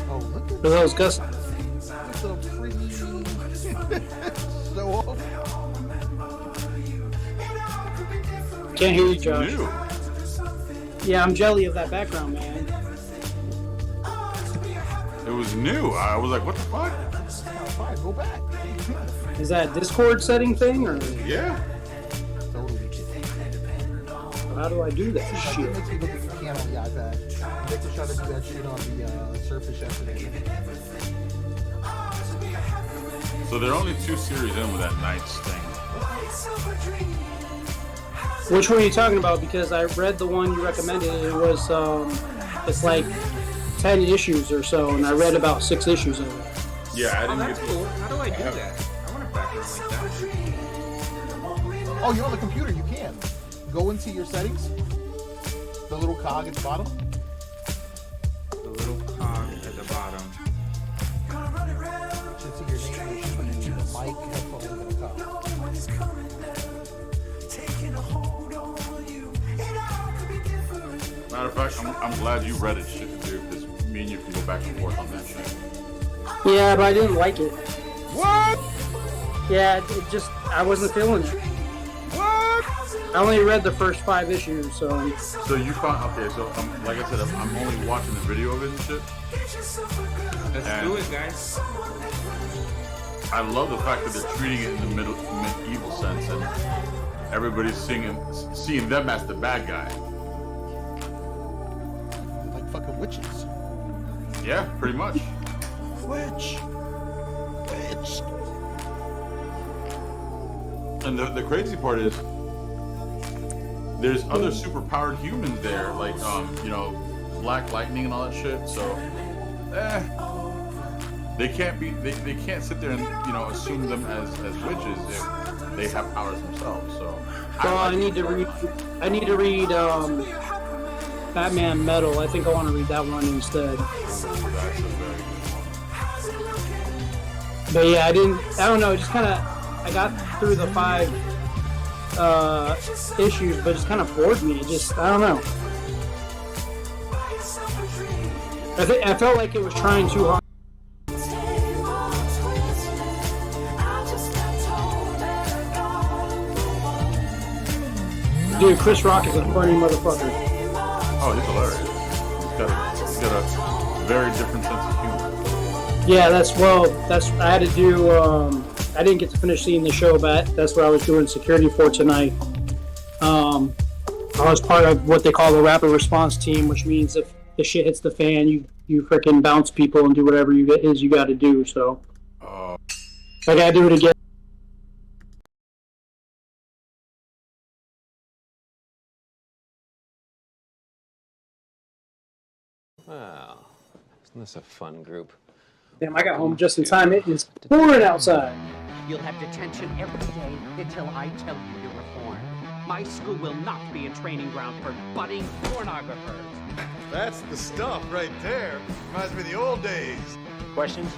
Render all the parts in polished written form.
Oh, look at those Gus. the pretty show off. Can't hear you, Josh. New. Yeah, I'm jelly of that background, man. It was new. I was like, what the fuck? Oh, fine, go back. Is that a Discord setting thing, or Yeah. Totally. how do I do that It shit? makes me look at the can on the iPad. Victor tried to do that shit on the Surface yesterday. So there are only 2 series in with that Knights thing. Which one are you talking about? Because I read the one you recommended. It was it's like 10 issues or so, and I read about 6 issues of it. Yeah, I Oh, didn't that's get cool. How do I do that? I want a background like that. Oh, you're on the computer. You can go into your settings. The little cog at the bottom. The little cog at the bottom. Should see your name. There should be a mic, headphones, and a cog. Matter of fact, I'm glad you read it, shit, dude, because me and you can go back and forth on that shit. Yeah, but I didn't like it. What? Yeah, it just I wasn't feeling it. What? I only read the first 5 issues, so So you found, okay, so like I said, I'm only watching the video of it and shit. Let's do it, guys. I love the fact that they're treating it in the medieval sense and everybody's seeing them as the bad guy. Like fucking witches. Yeah, pretty much. Witch. And the crazy part is, there's other superpowered humans there, like Black Lightning and all that shit. So, they can't sit there and assume them as witches if they have powers themselves. So, I need to read Batman Metal. I think I want to read that one instead. That's a very good one. But yeah, I don't know, it just kind of, I got through the 5 issues, but it just kind of bored me. It just, I don't know. I felt like it was trying too hard. Dude, Chris Rock is a funny motherfucker. Oh, he's hilarious. He's got a very different sense of humor. Yeah, I had to do, I didn't get to finish seeing the show, but that's what I was doing security for tonight. I was part of what they call the rapid response team, which means if the shit hits the fan, you freaking bounce people and do whatever you got to do, so. I gotta do it again. Wow, isn't this a fun group? Damn, I got home just in time. It is pouring outside. You'll have detention every day until I tell you to reform. My school will not be a training ground for budding pornographers. That's the stuff right there. Reminds me of the old days. Questions?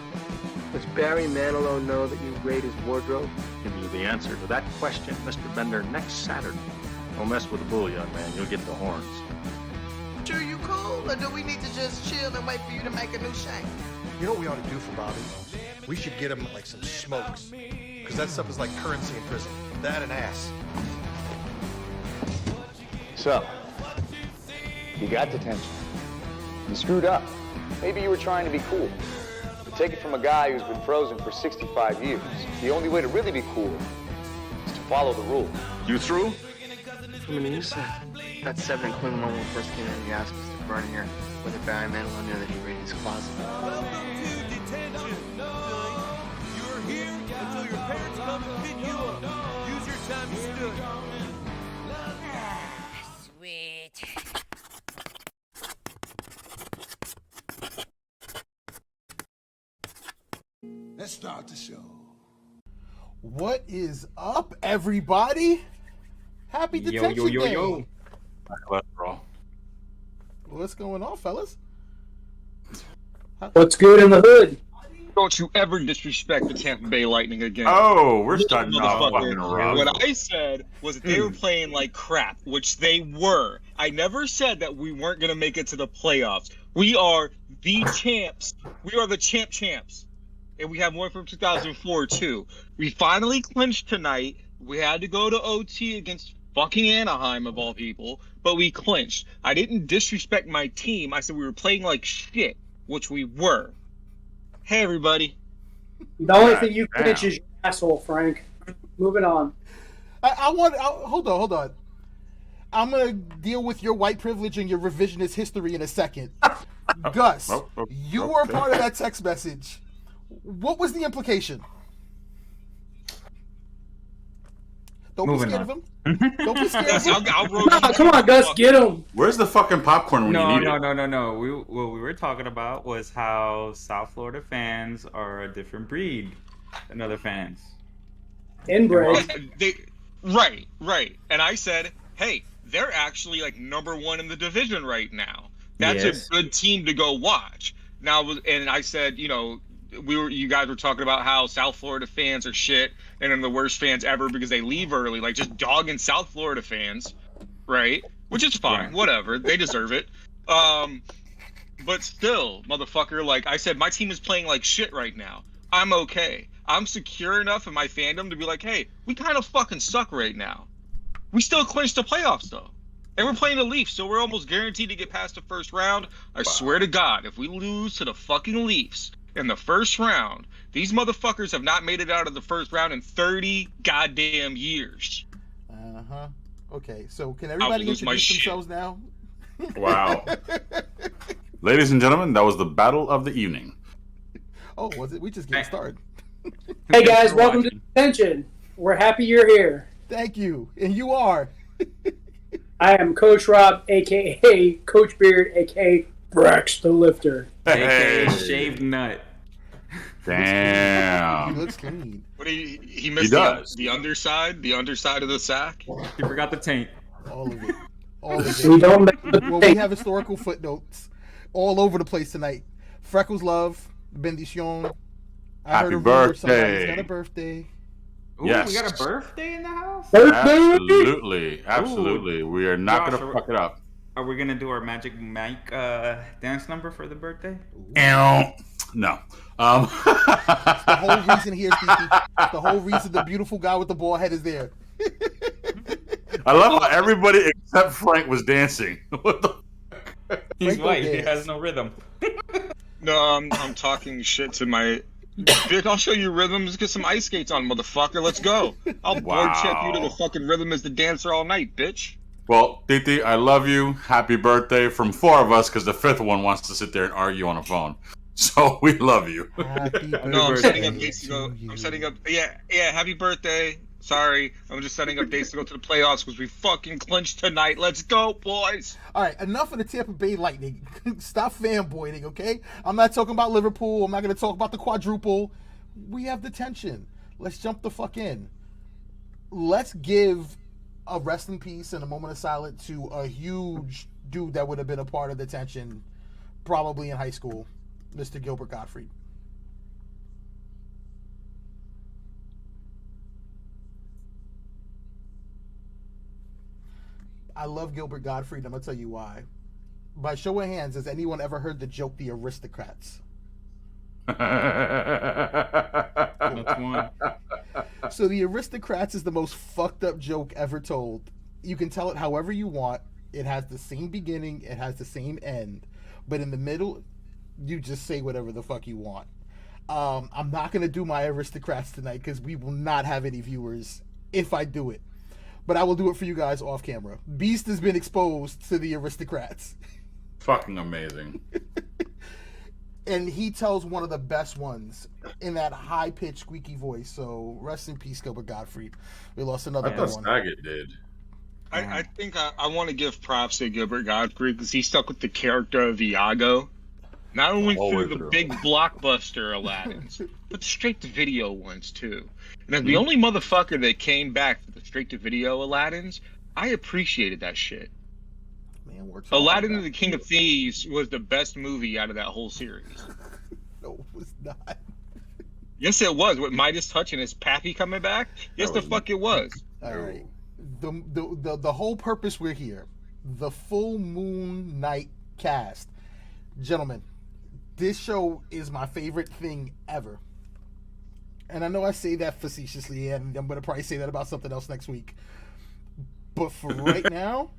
Does Barry Manilow know that you raid his wardrobe? Give you the answer to that question, Mr. Bender, next Saturday. Don't mess with the bull, young man. You'll get the horns. Sure you cool, or do we need to just chill and wait for you to make a new shank? You know what we ought to do for Bobby? We should get him like some smokes. Because that stuff is like currency in prison. That and ass. So, you got detention. You screwed up. Maybe you were trying to be cool. But take it from a guy who's been frozen for 65 years. The only way to really be cool is to follow the rules. You through? I mean, you said that 7 in Cleveland when we first came in, you asked us to burn here whether Barry Manilow knew that he raided his closet. Welcome to detention. You're here until your parents come and pick you up. Use your time to stood. Sweet. Let's start the show. What is up, everybody? Happy Detention Day. Cholesterol. What's going on, fellas? What's good in the hood? Don't you ever disrespect the Tampa Bay Lightning again. Oh, we're Little starting off fucking rough. What I said was that they were playing like crap, which they were. I never said that we weren't going to make it to the playoffs. We are the champs. We are the champs. And we have one from 2004, too. We finally clinched tonight. We had to go to OT against fucking Anaheim, of all people, but we clinched. I didn't disrespect my team. I said we were playing like shit, which we were. Hey, everybody. The only thing you pitch is your asshole, Frank. Moving on. Hold on. I'm gonna deal with your white privilege and your revisionist history in a second. Gus, you were a part of that text message. What was the implication? Don't be scared of him. Don't be scared of him. Come on, Gus, get him. Where's the fucking popcorn when you need it? No. What we were talking about was how South Florida fans are a different breed than other fans. Inbred. Right. And I said, hey, they're actually like number one in the division right now. That's a good team to go watch. Now, and I said, you guys were talking about how South Florida fans are shit and are the worst fans ever because they leave early, like just dogging South Florida fans, right? Which is fine, whatever, they deserve it. But still, motherfucker, like I said, my team is playing like shit right now. I'm okay. I'm secure enough in my fandom to be like, hey, we kind of fucking suck right now. We still clinched the playoffs though. And we're playing the Leafs, so we're almost guaranteed to get past the first round. I swear to God, if we lose to the fucking Leafs in the first round, these motherfuckers have not made it out of the first round in 30 goddamn years. Okay, so can everybody introduce themselves now? Wow. Ladies and gentlemen, that was the battle of the evening. Oh, was it? We just getting started. Hey guys, welcome to Detention. We're happy you're here. Thank you. And you are. I am Coach Rob, a.k.a. Coach Beard, a.k.a. Brax the Lifter. A.k.a. Shaved Nut. Damn. He looks clean. What he missed the underside of the sack. He forgot the taint. All of it. All of it. We don't Well, we have historical footnotes all over the place tonight. Freckles love, bendición. I heard a rumor somebody's got a birthday. Ooh, yes. We got a birthday in the house? Absolutely. We are not going to fuck it up. Are we going to do our Magic Mike dance number for the birthday? No. It's the whole reason here, Stevie. The whole reason the beautiful guy with the bald head is there. I love how everybody except Frank was dancing. What the fuck? He's white. He has no rhythm. No, I'm talking shit to my... Bitch, I'll show you rhythms. Get some ice skates on, motherfucker. Let's go. I'll board check you to the fucking rhythm as the dancer all night, bitch. Well, Titi, I love you. Happy birthday from four of us because the fifth one wants to sit there and argue on a phone. So we love you. No, I'm setting up dates to go. I'm setting up. Yeah. Happy birthday. Sorry, I'm just setting up dates to go to the playoffs because we fucking clinched tonight. Let's go, boys. All right, enough of the Tampa Bay Lightning. Stop fanboying, okay? I'm not talking about Liverpool. I'm not going to talk about the quadruple. We have Detention. Let's jump the fuck in. Let's give a rest in peace and a moment of silence to a huge dude that would have been a part of Detention probably in high school, Mr. Gilbert Gottfried. I love Gilbert Gottfried. I'm going to tell you why. By show of hands, has anyone ever heard the joke, The Aristocrats? That's one. So The Aristocrats is the most fucked up joke ever told. You can tell it however you want. It has the same beginning. It has the same end. But in the middle, you just say whatever the fuck you want. I'm not going to do my Aristocrats tonight because we will not have any viewers if I do it. But I will do it for you guys off camera. Beast has been exposed to The Aristocrats. Fucking amazing. And he tells one of the best ones in that high-pitched, squeaky voice. So rest in peace, Gilbert Gottfried. We lost another good one. Saget did. I think I want to give props to Gilbert Gottfried because he stuck with the character of Iago. Not only through the big blockbuster Aladdins, but the straight-to-video ones, too. And as the only motherfucker that came back for the straight-to-video Aladdins, I appreciated that shit. Man, Aladdin and the King of Thieves was the best movie out of that whole series. No, it was not. Yes, it was. With Midas touch and his Pappy coming back. Yes, the fuck it was. All right. The whole purpose we're here, the Full Moon Night cast, gentlemen. This show is my favorite thing ever. And I know I say that facetiously, and I'm going to probably say that about something else next week. But for right now...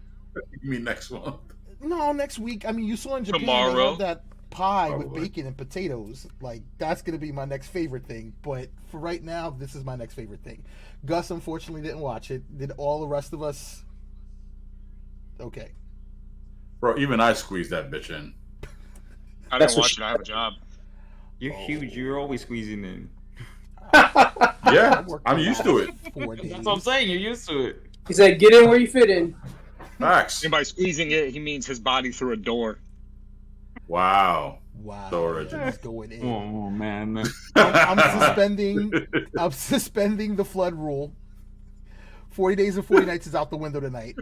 You mean next month? No, next week. I mean, you saw in Japan they have that pie with bacon and potatoes. Like, that's going to be my next favorite thing. But for right now, this is my next favorite thing. Gus, unfortunately, didn't watch it. Did all the rest of us... Okay. Bro, even I squeezed that bitch in. I didn't watch it. I have a job. You're huge. You're always squeezing in. Yeah, I'm used to it. That's what I'm saying. You're used to it. He said, "Get in where you fit in." Facts. And by squeezing it, he means his body through a door. Wow. So original. Going in. Oh man. I'm suspending the flood rule. 40 Days and 40 Nights is out the window tonight.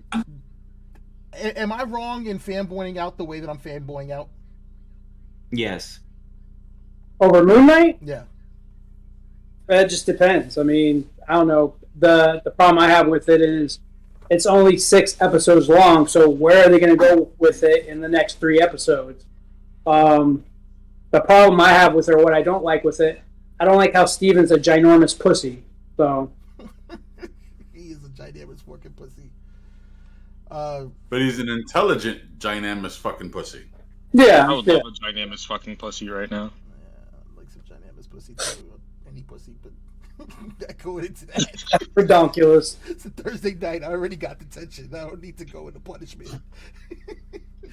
Am I wrong in fanboying out the way that I'm fanboying out? Yes. Over Moon Knight? Yeah. It just depends. I mean, I don't know. The problem I have with it is it's only 6 episodes long, so where are they going to go with it in the next 3 episodes? The problem I have with it, or what I don't like with it, I don't like how Steven's a ginormous pussy. So he is a ginormous fucking pussy. But he's an intelligent, ginormous fucking pussy. Yeah. I would love a ginormous fucking pussy right now. Yeah, I like some ginormous pussy too. Any pussy, but not going into that. Redonkulous. It's a Thursday night. I already got detention. I don't need to go into punishment.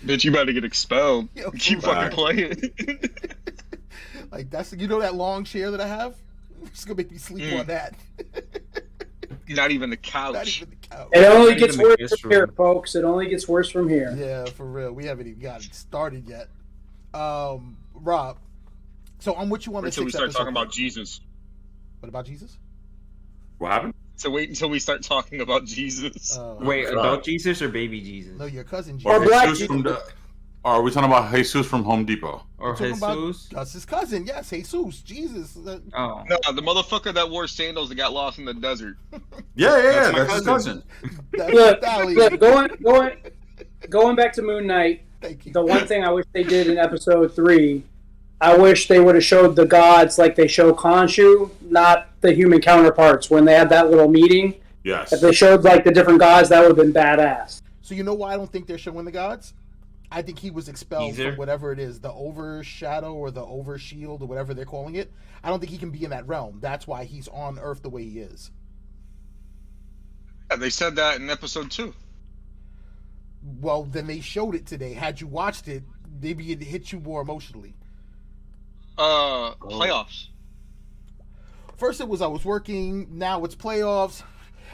Bitch, you about to get expelled. Yo, Keep fucking playing. Like, that's, you know, that long chair that I have? It's gonna make me sleep on that. Not even the couch. Not even the couch. It only gets worse from here, folks. It only gets worse from here. Yeah, for real. We haven't even got it started yet. Rob, so I'm with you on the Until we start talking about Jesus. What about Jesus? What happened? So wait until we start talking about Jesus. Wait, adult Jesus or baby Jesus? No, your cousin Jesus. Or black Jesus. Are we talking about Jesus from Home Depot? Or Jesus? That's his cousin. Yes, Jesus. Jesus. Oh. No, the motherfucker that wore sandals that got lost in the desert. Yeah, that's his cousin. Look, going back to Moon Knight, the one thing I wish they did in episode 3, I wish they would have showed the gods like they show Khonshu, not the human counterparts when they had that little meeting. Yes. If they showed like the different gods, that would have been badass. So you know why I don't think they're showing the gods? I think he was expelled from whatever it is, the overshadow or the overshield or whatever they're calling it. I don't think he can be in that realm. That's why he's on Earth the way he is. Yeah, they said that in episode 2. Well, then they showed it today. Had you watched it, maybe it hit you more emotionally. Playoffs. First it was I was working. Now it's playoffs.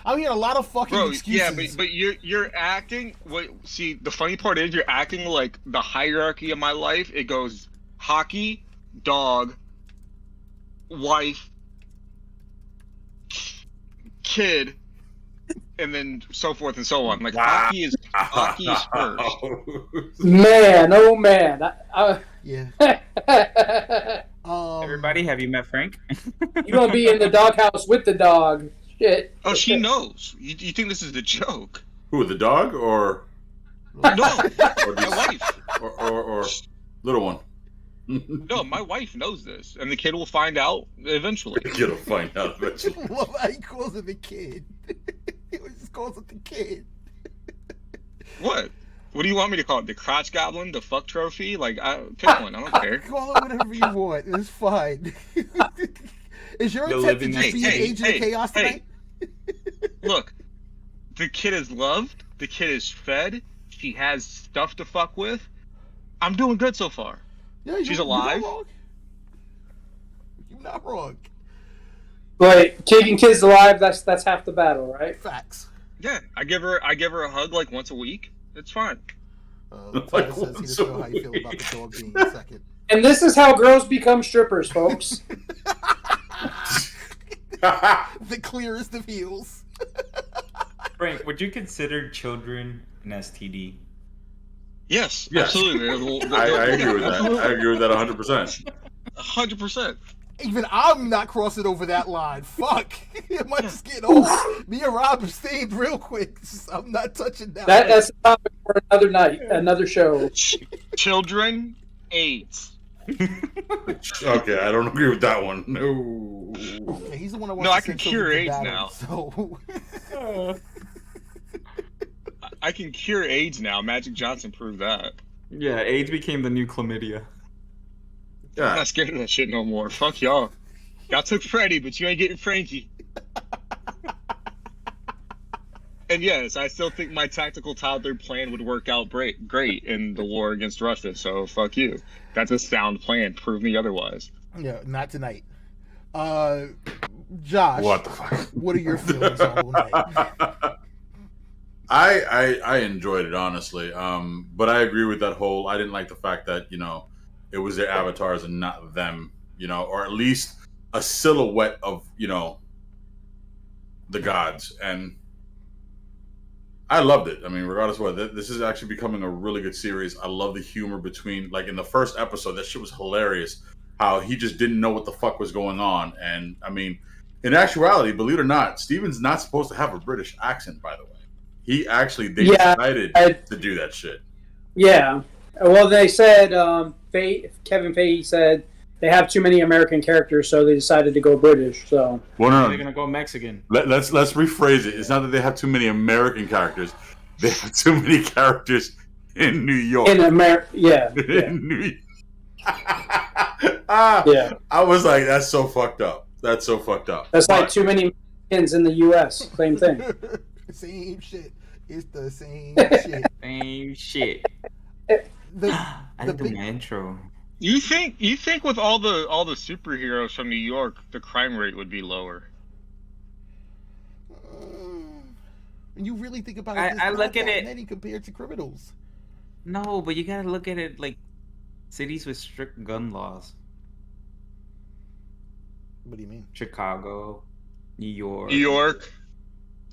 I'm hearing a lot of fucking excuses. Yeah, but you're acting. See, the funny part is you're acting like the hierarchy of my life. It goes hockey, dog, wife, kid, and then so forth and so on. Like hockey is first. Man, oh man. Yeah. Everybody, have you met Frank? You're gonna be in the doghouse with the dog. Shit. Oh, she knows. You think this is the joke? Who, the dog or? No, or my wife. Or little one. No, my wife knows this, and the kid will find out eventually. The kid will find out eventually. I love how he calls it the kid. He just calls it the kid. What? What do you want me to call it? The crotch goblin? The fuck trophy? Like, pick one. I don't care. Call it whatever you want. It's fine. Is your intent to just be an agent of chaos tonight? Look, the kid is loved. The kid is fed. She has stuff to fuck with. I'm doing good so far. Yeah, she's alive. You're not wrong. But keeping kids alive, that's half the battle, right? Facts. Yeah, I give her a hug like once a week. It's fine. Like says he doesn't know how you feel about the dog being a second. And this is how girls become strippers, folks. The clearest of heels. Frank, would you consider children an STD? Yes. Absolutely. I agree with that. I agree with that 100%. 100%. Even I'm not crossing over that line. Fuck. Am I just getting old? Me and Rob abstained real quick. I'm not touching that. That's a topic for another night, another show. Children, AIDS. Okay, I don't agree with that one. No. Okay, he's the one that wants No, to I can send cure children to AIDS battle, now. So I can cure AIDS now. Magic Johnson proved that. Yeah, AIDS became the new chlamydia. I'm not scared of that shit no more. Fuck y'all. Y'all took Freddie, but you ain't getting Frankie. And yes, I still think my tactical toddler plan would work out great in the war against Russia. So fuck you. That's a sound plan. Prove me otherwise. yeah, not tonight. Josh, What the fuck? what are your feelings on Moon Knight? I enjoyed it, honestly. But I agree with that whole. I didn't like the fact that it was their avatars and not them. Or at least a silhouette of the gods. And I loved it. I mean, regardless of what, this is actually becoming a really good series. I love the humor between, like in the first episode, that shit was hilarious. How he just didn't know what the fuck was going on. And I mean, in actuality, believe it or not, Steven's not supposed to have a British accent, by the way. They decided to do that shit. Yeah. Well, they said, Kevin Feige said they have too many American characters, so they decided to go British. So Well, no, They're gonna go Mexican. Let's rephrase it. It's not that they have too many American characters. They have too many characters in New York. in America, yeah. In New Yeah. I was like, that's so fucked up. That's so fucked up. That's like too many Mexicans in the U.S. Same thing. Same shit. It's the same shit. Same shit. I didn't do my intro. You think with all the superheroes from New York, the crime rate would be lower? When you really think about it, I there's look not at that it- many compared to criminals. No, but you gotta look at it like cities with strict gun laws. What do you mean? Chicago, New York. New York,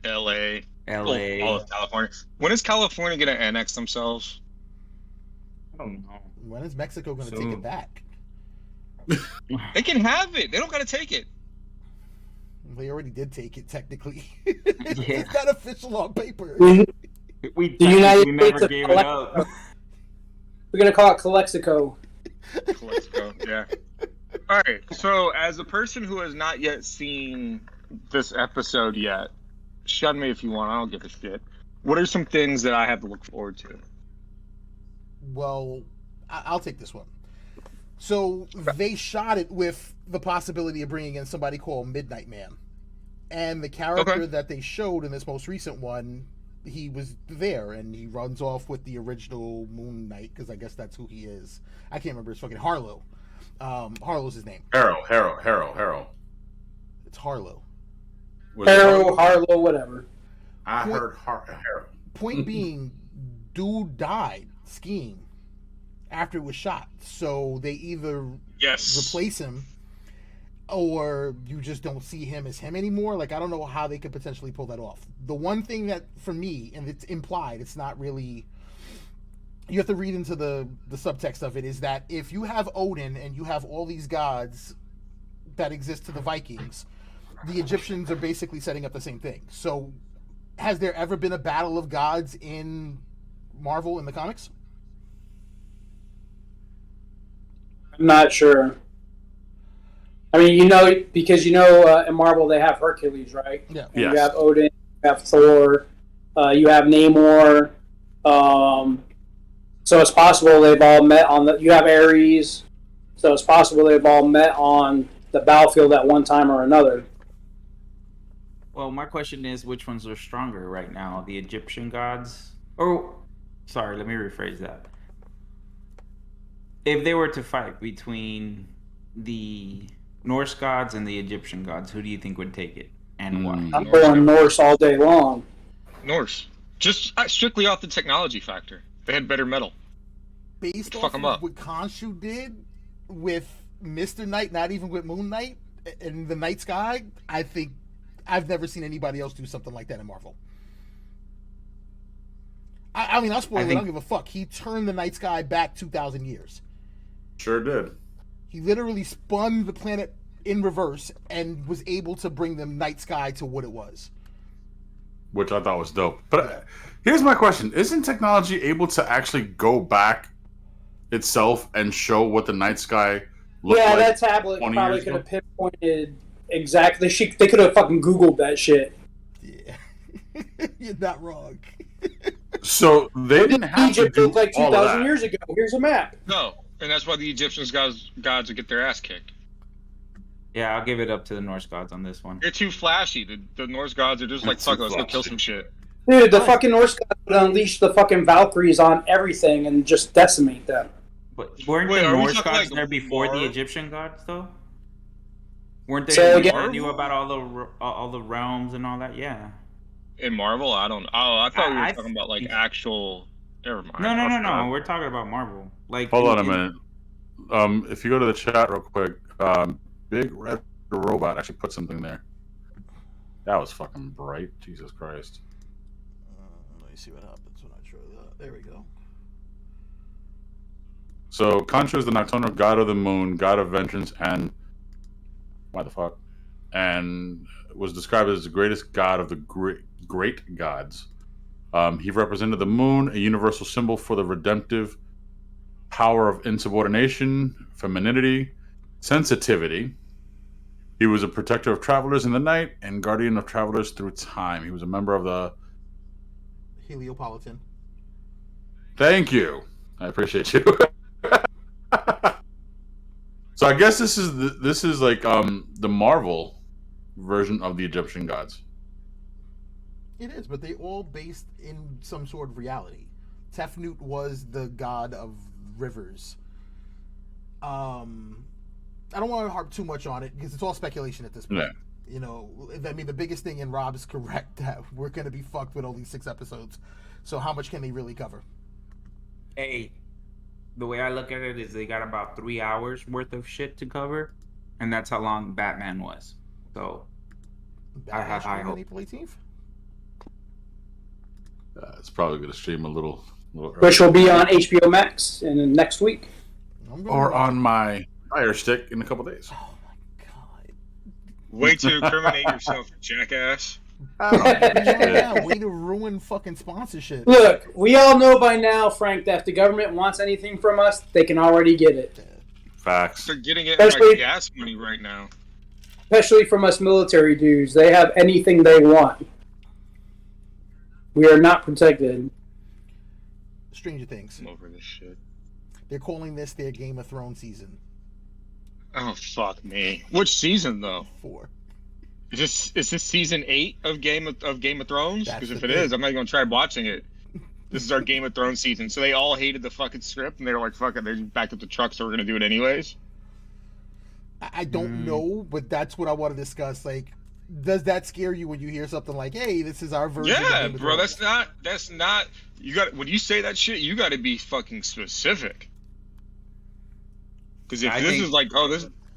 L.A., LA. all of California. When is California gonna annex themselves? I don't know. When is Mexico going to take it back? They can have it. They don't gotta take it. They already did take it, technically. Yeah. It's not official on paper. We The United never States gave of it up. We're gonna call it Calexico. Let's go. Yeah. All right. So, as a person who has not yet seen this episode yet, shun me if you want. I don't give a shit. What are some things that I have to look forward to? Well, I'll take this one. So they shot it with the possibility of bringing in somebody called Midnight Man. And the character that they showed in this most recent one, he was there, and he runs off with the original Moon Knight, because I guess that's who he is. I can't remember his fucking Harlow. Harlow's his name. Harrow. It's Harlow. Harlow, whatever. I heard Harrow. Point being, dude died skiing after it was shot. So they either replace him or you just don't see him as him anymore. Like, I don't know how they could potentially pull that off. The one thing that, for me, and it's implied, it's not really... You have to read into the subtext of it, is that if you have Odin and you have all these gods that exist to the Vikings, the Egyptians are basically setting up the same thing. So, has there ever been a battle of gods in Marvel in the comics? I'm not sure. I mean, because in Marvel they have Hercules, right? Yeah. And you have Odin, you have Thor, you have Namor. So it's possible they've all met you have Ares. So it's possible they've all met on the battlefield at one time or another. Well, my question is, which ones are stronger right now? The Egyptian gods? Oh, sorry, let me rephrase that. If they were to fight between the Norse gods and the Egyptian gods, who do you think would take it, and why? I'm going Norse all day long. Norse. Just strictly off the technology factor. They had better metal. Based Fuck off 'em of up. what Khonshu did with Mr. Knight, not even with Moon Knight and the Night Sky, I think I've never seen anybody else do something like that in Marvel. I mean, I'll spoil it. I don't give a fuck. He turned the Night Sky back 2,000 years. Sure did. He literally spun the planet in reverse and was able to bring the night sky to what it was. Which I thought was dope. But here's my question. Isn't technology able to actually go back itself and show what the night sky looked like? Yeah, that tablet 20 probably years could have ago? pinpointed exactly. They could have fucking Googled that shit. Yeah. You're not wrong. So they didn't have Egypt to do looked like all of 2,000 that. years ago. Here's a map. No, and that's why the Egyptians gods would get their ass kicked. Yeah, I'll give it up to the Norse gods on this one. They're too flashy. The Norse gods are just like, fuck, let's go kill some shit. Dude, the fucking Norse gods would unleash the fucking Valkyries on everything and just decimate them. But weren't Wait, the are we Norse talking gods like there before the Marvel? Egyptian gods, though? Weren't they So the again- ones that knew about all the realms and all that? Yeah. In Marvel, I don't. Oh, I thought we were I- talking about like actual. Never mind. No. We're talking about Marvel. Like, Hold on a minute. If you go to the chat real quick, Big Red Robot actually put something there. That was fucking bright. Jesus Christ. Let me see what happens when I try that. There we go. So Contra is the nocturnal god of the moon, god of vengeance, and why the fuck? And was described as the greatest god of the great gods. He represented the moon, a universal symbol for the redemptive power of insubordination, femininity, sensitivity. He was a protector of travelers in the night and guardian of travelers through time. He was a member of the... Heliopolitan. Thank you. I appreciate you. So I guess this is like the Marvel version of the Egyptian gods. It is, but they all based in some sort of reality. Tefnut was the god of rivers. I don't want to harp too much on it because it's all speculation at this point. Yeah. You know, I mean, the biggest thing, and Rob is correct, that we're going to be fucked with only 6 episodes. So how much can they really cover? Hey, the way I look at it is they got about 3 hours worth of shit to cover, and that's how long Batman was. So I have high hope. April 18th? It's probably going to stream a little Which will be on HBO Max in next week. or on my Fire Stick in a couple days. Way to incriminate yourself, jackass. Yeah, way to ruin fucking sponsorship. Look, we all know by now, Frank, that if the government wants anything from us, they can already get it. Facts. They're getting it in like gas money right now. Especially from us military dudes. They have anything they want. We are not protected. Stranger Things. I'm over this shit. They're calling this their Game of Thrones season. Oh fuck me! Which season though? 4. Is this season 8 of Game of Thrones? That's Because if the it thing. is, I'm not even gonna try watching it. This is our Game of Thrones season. So they all hated the fucking script, and they were like, "Fuck it," they backed up the truck, so we're gonna do it anyways. I don't know, but that's what I want to discuss. Like, does that scare you when you hear something like, "Hey, this is our version"? Yeah, of Game of bro. Thrones? That's not. You got when you say that shit, you got to be fucking specific. Because if I this think- is like, oh,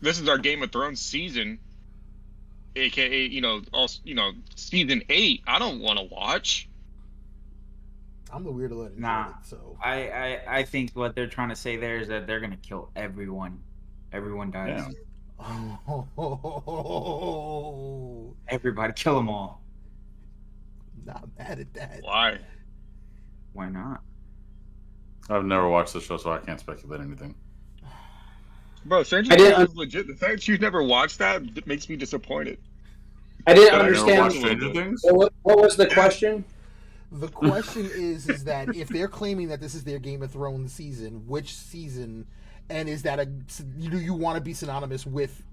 this is our Game of Thrones season, aka season 8, I don't want to watch. I'm the weirdo that enjoyed Nah, it, so I think what they're trying to say there is that they're gonna kill everyone. Everyone dies. Yeah. Everybody, kill them all. Not mad at that. Why? Why not? I've never watched the show, so I can't speculate anything. Bro, Stranger I didn't Things is legit. The fact that you've never watched that makes me disappointed. I didn't Did I never watch understand. Stranger Things? What was the question? The question is that if they're claiming that this is their Game of Thrones season, which season, and is that do you want to be synonymous with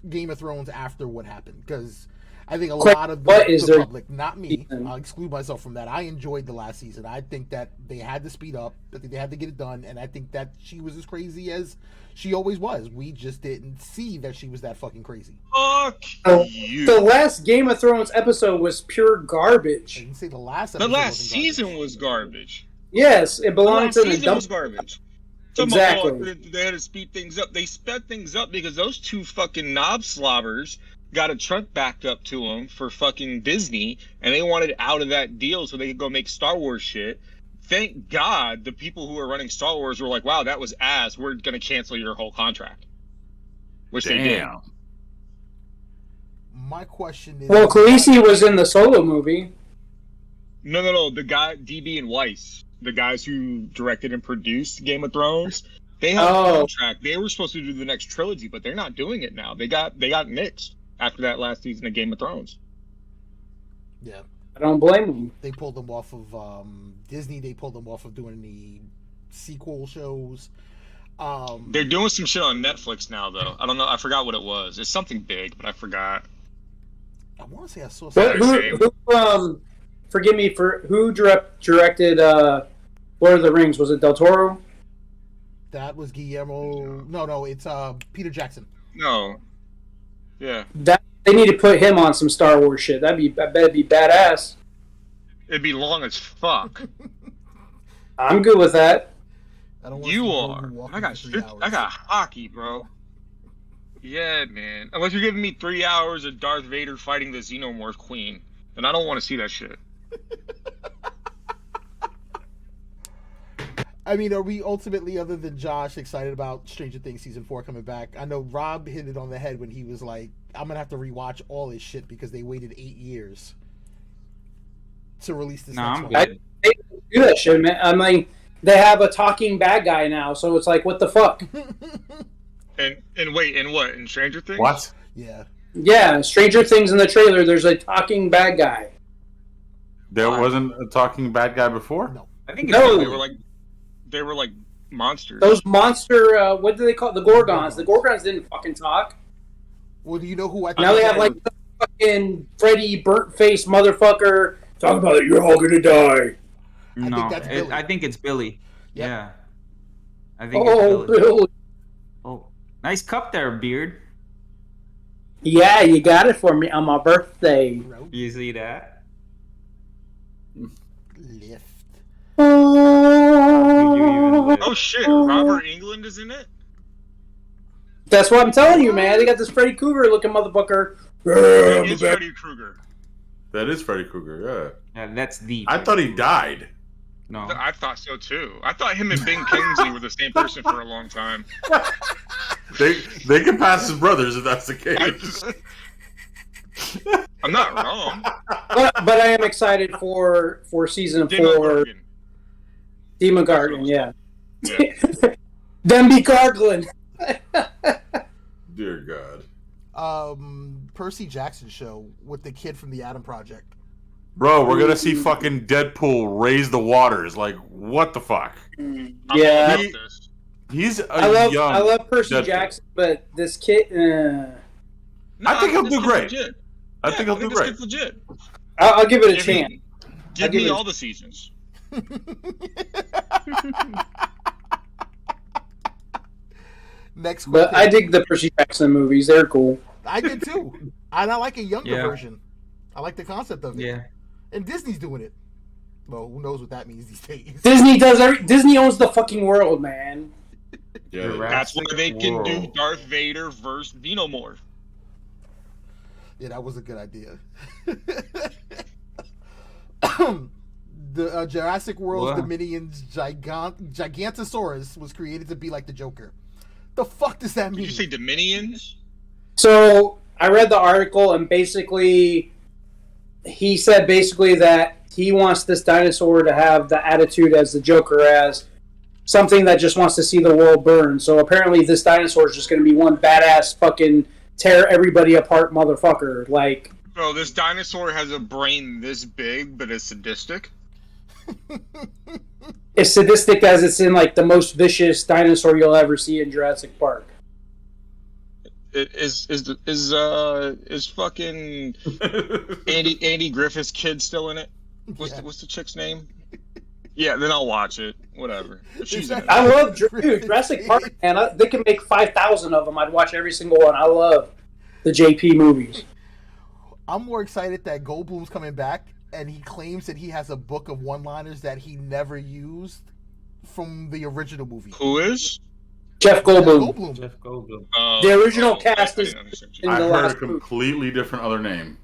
Game of Thrones after what happened? Because I think a lot of the public, not me, I'll exclude myself from that. I enjoyed the last season. I think that they had to speed up. I think they had to get it done, and I think that she was as crazy as she always was. We just didn't see that she was that fucking crazy. Fuck you. The last Game of Thrones episode was pure garbage. I didn't say the last The episode last wasn't season was garbage. Yes, it The belonged last to the season dump. was garbage. Exactly. They had to speed things up. They sped things up because those two fucking knob slobbers got a truck backed up to them for fucking Disney, and they wanted out of that deal so they could go make Star Wars shit. Thank God the people who were running Star Wars were like, wow, that was ass. We're going to cancel your whole contract. Which they did. My question is... Well, Khaleesi was in the Solo movie. No. The guy, DB and Weiss, the guys who directed and produced Game of Thrones, they have a contract. They were supposed to do the next trilogy, but they're not doing it now. They got nixed after that last season of Game of Thrones. Yeah. I don't blame them. They pulled them off of Disney. They pulled them off of doing the sequel shows. They're doing some shit on Netflix now, though. I don't know. I forgot what it was. It's something big, but I forgot. I want to say I saw something. Who forgive me for who directed Lord of the Rings? Was it Del Toro? That was Guillermo. No, it's Peter Jackson. No. Yeah. They need to put him on some Star Wars shit. I bet it'd be badass. It'd be long as fuck. I'm good with that. You are. I got hockey, bro. Yeah, man. Unless you're giving me 3 hours of Darth Vader fighting the Xenomorph Queen, then I don't want to see that shit. I mean, are we ultimately, other than Josh, excited about Stranger Things Season 4 coming back? I know Rob hit it on the head when he was like, I'm going to have to rewatch all this shit because they waited 8 years to release this next one. I do that shit, man. I mean, they have a talking bad guy now, so it's like, what the fuck? And wait, in what? In Stranger Things? What? Yeah. Yeah, Stranger Things in the trailer, there's a talking bad guy. There wasn't a talking bad guy before? No. I think No. They were like monsters. Those monster, what do they call it? The Gorgons. The Gorgons didn't fucking talk. Well, do you know who I Now they have like the fucking Freddy burnt face motherfucker. Talk about it, you're all gonna die. No, that's Billy. I think it's Billy. Yep. Yeah. I think it's Oh, Billy. Billy. Oh, nice cup there, Beard. Yeah, you got it for me on my birthday. You see that? Lift. Oh shit, Robert England is in it? That's what I'm telling you, man. They got this Freddy Krueger looking motherfucker. It's Freddy Krueger. That is Freddy Krueger, Yeah, that's the. I thought he died. No. I thought so too. I thought him and Ben Kingsley were the same person for a long time. They can pass as brothers if that's the case. I'm not wrong. But I am excited for season 4. Demon Garden, yeah. Them be gargling. Dear God. Percy Jackson show with the kid from the Atom Project. Bro, we're gonna see fucking Deadpool raise the waters. Like, what the fuck? Yeah. He's a I young love Percy Deadpool. Jackson, but this kid. I think he'll do great. Legit. I think he'll do this great. kid's legit. I'll give it a chance. Give me all the seasons. Next, But I dig the Percy Jackson movies. They're cool. I did too. And I like a younger Yeah. version. I like the concept of it. Yeah. And Disney's doing it. Well, who knows what that means these days? Disney owns the fucking world, man. Yeah, That's why they can do Darth Vader versus Xenomorph. Yeah, that was a good idea. The Jurassic World's Wow. Dominion's Gigantosaurus was created to be like the Joker. The fuck does that mean? Did you say Dominions? So I read the article, and basically, he said that he wants this dinosaur to have the attitude as the Joker has, something that just wants to see the world burn. So apparently, this dinosaur is just going to be one badass fucking tear everybody apart motherfucker. Like, Bro, this dinosaur has a brain this big, but it's sadistic. as sadistic as it's in like the most vicious dinosaur you'll ever see in Jurassic Park. Is fucking Andy Griffith's kid still in it? What's the chick's name? Yeah, then I'll watch it. Whatever. If she's in it. I love Jurassic Park, man. They can make 5,000 of them. I'd watch every single one. I love the JP movies. I'm more excited that Goldblum's coming back, and he claims that he has a book of one-liners that he never used from the original movie. Who is? Jeff Goldblum. Jeff Goldblum. The original cast is in I the heard a last movie. completely different other name.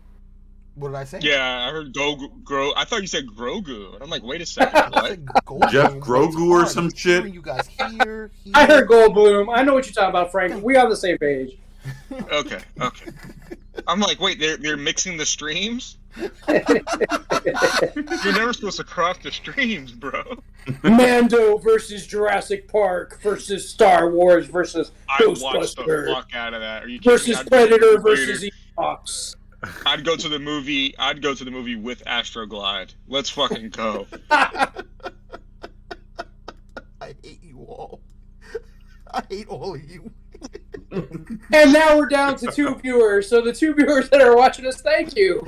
What did I say? Yeah, I heard Grogu. I thought you said Grogu, and I'm like, wait a second, what? Jeff Grogu or some shit? You guys here. I heard Goldblum. I know what you're talking about, Frank. We on the same page. Okay. I'm like, wait, they're mixing the streams? You're never supposed to cross the streams, bro. Mando versus Jurassic Park versus Star Wars versus I watched the Ghostbuster fuck out of that. Are you kidding versus me? Predator versus Ewoks. I'd go to the movie. I'd go to the movie with Astroglide. Let's fucking go. I hate you all. I hate all of you. And now we're down to 2 viewers. So the 2 viewers that are watching us, thank you.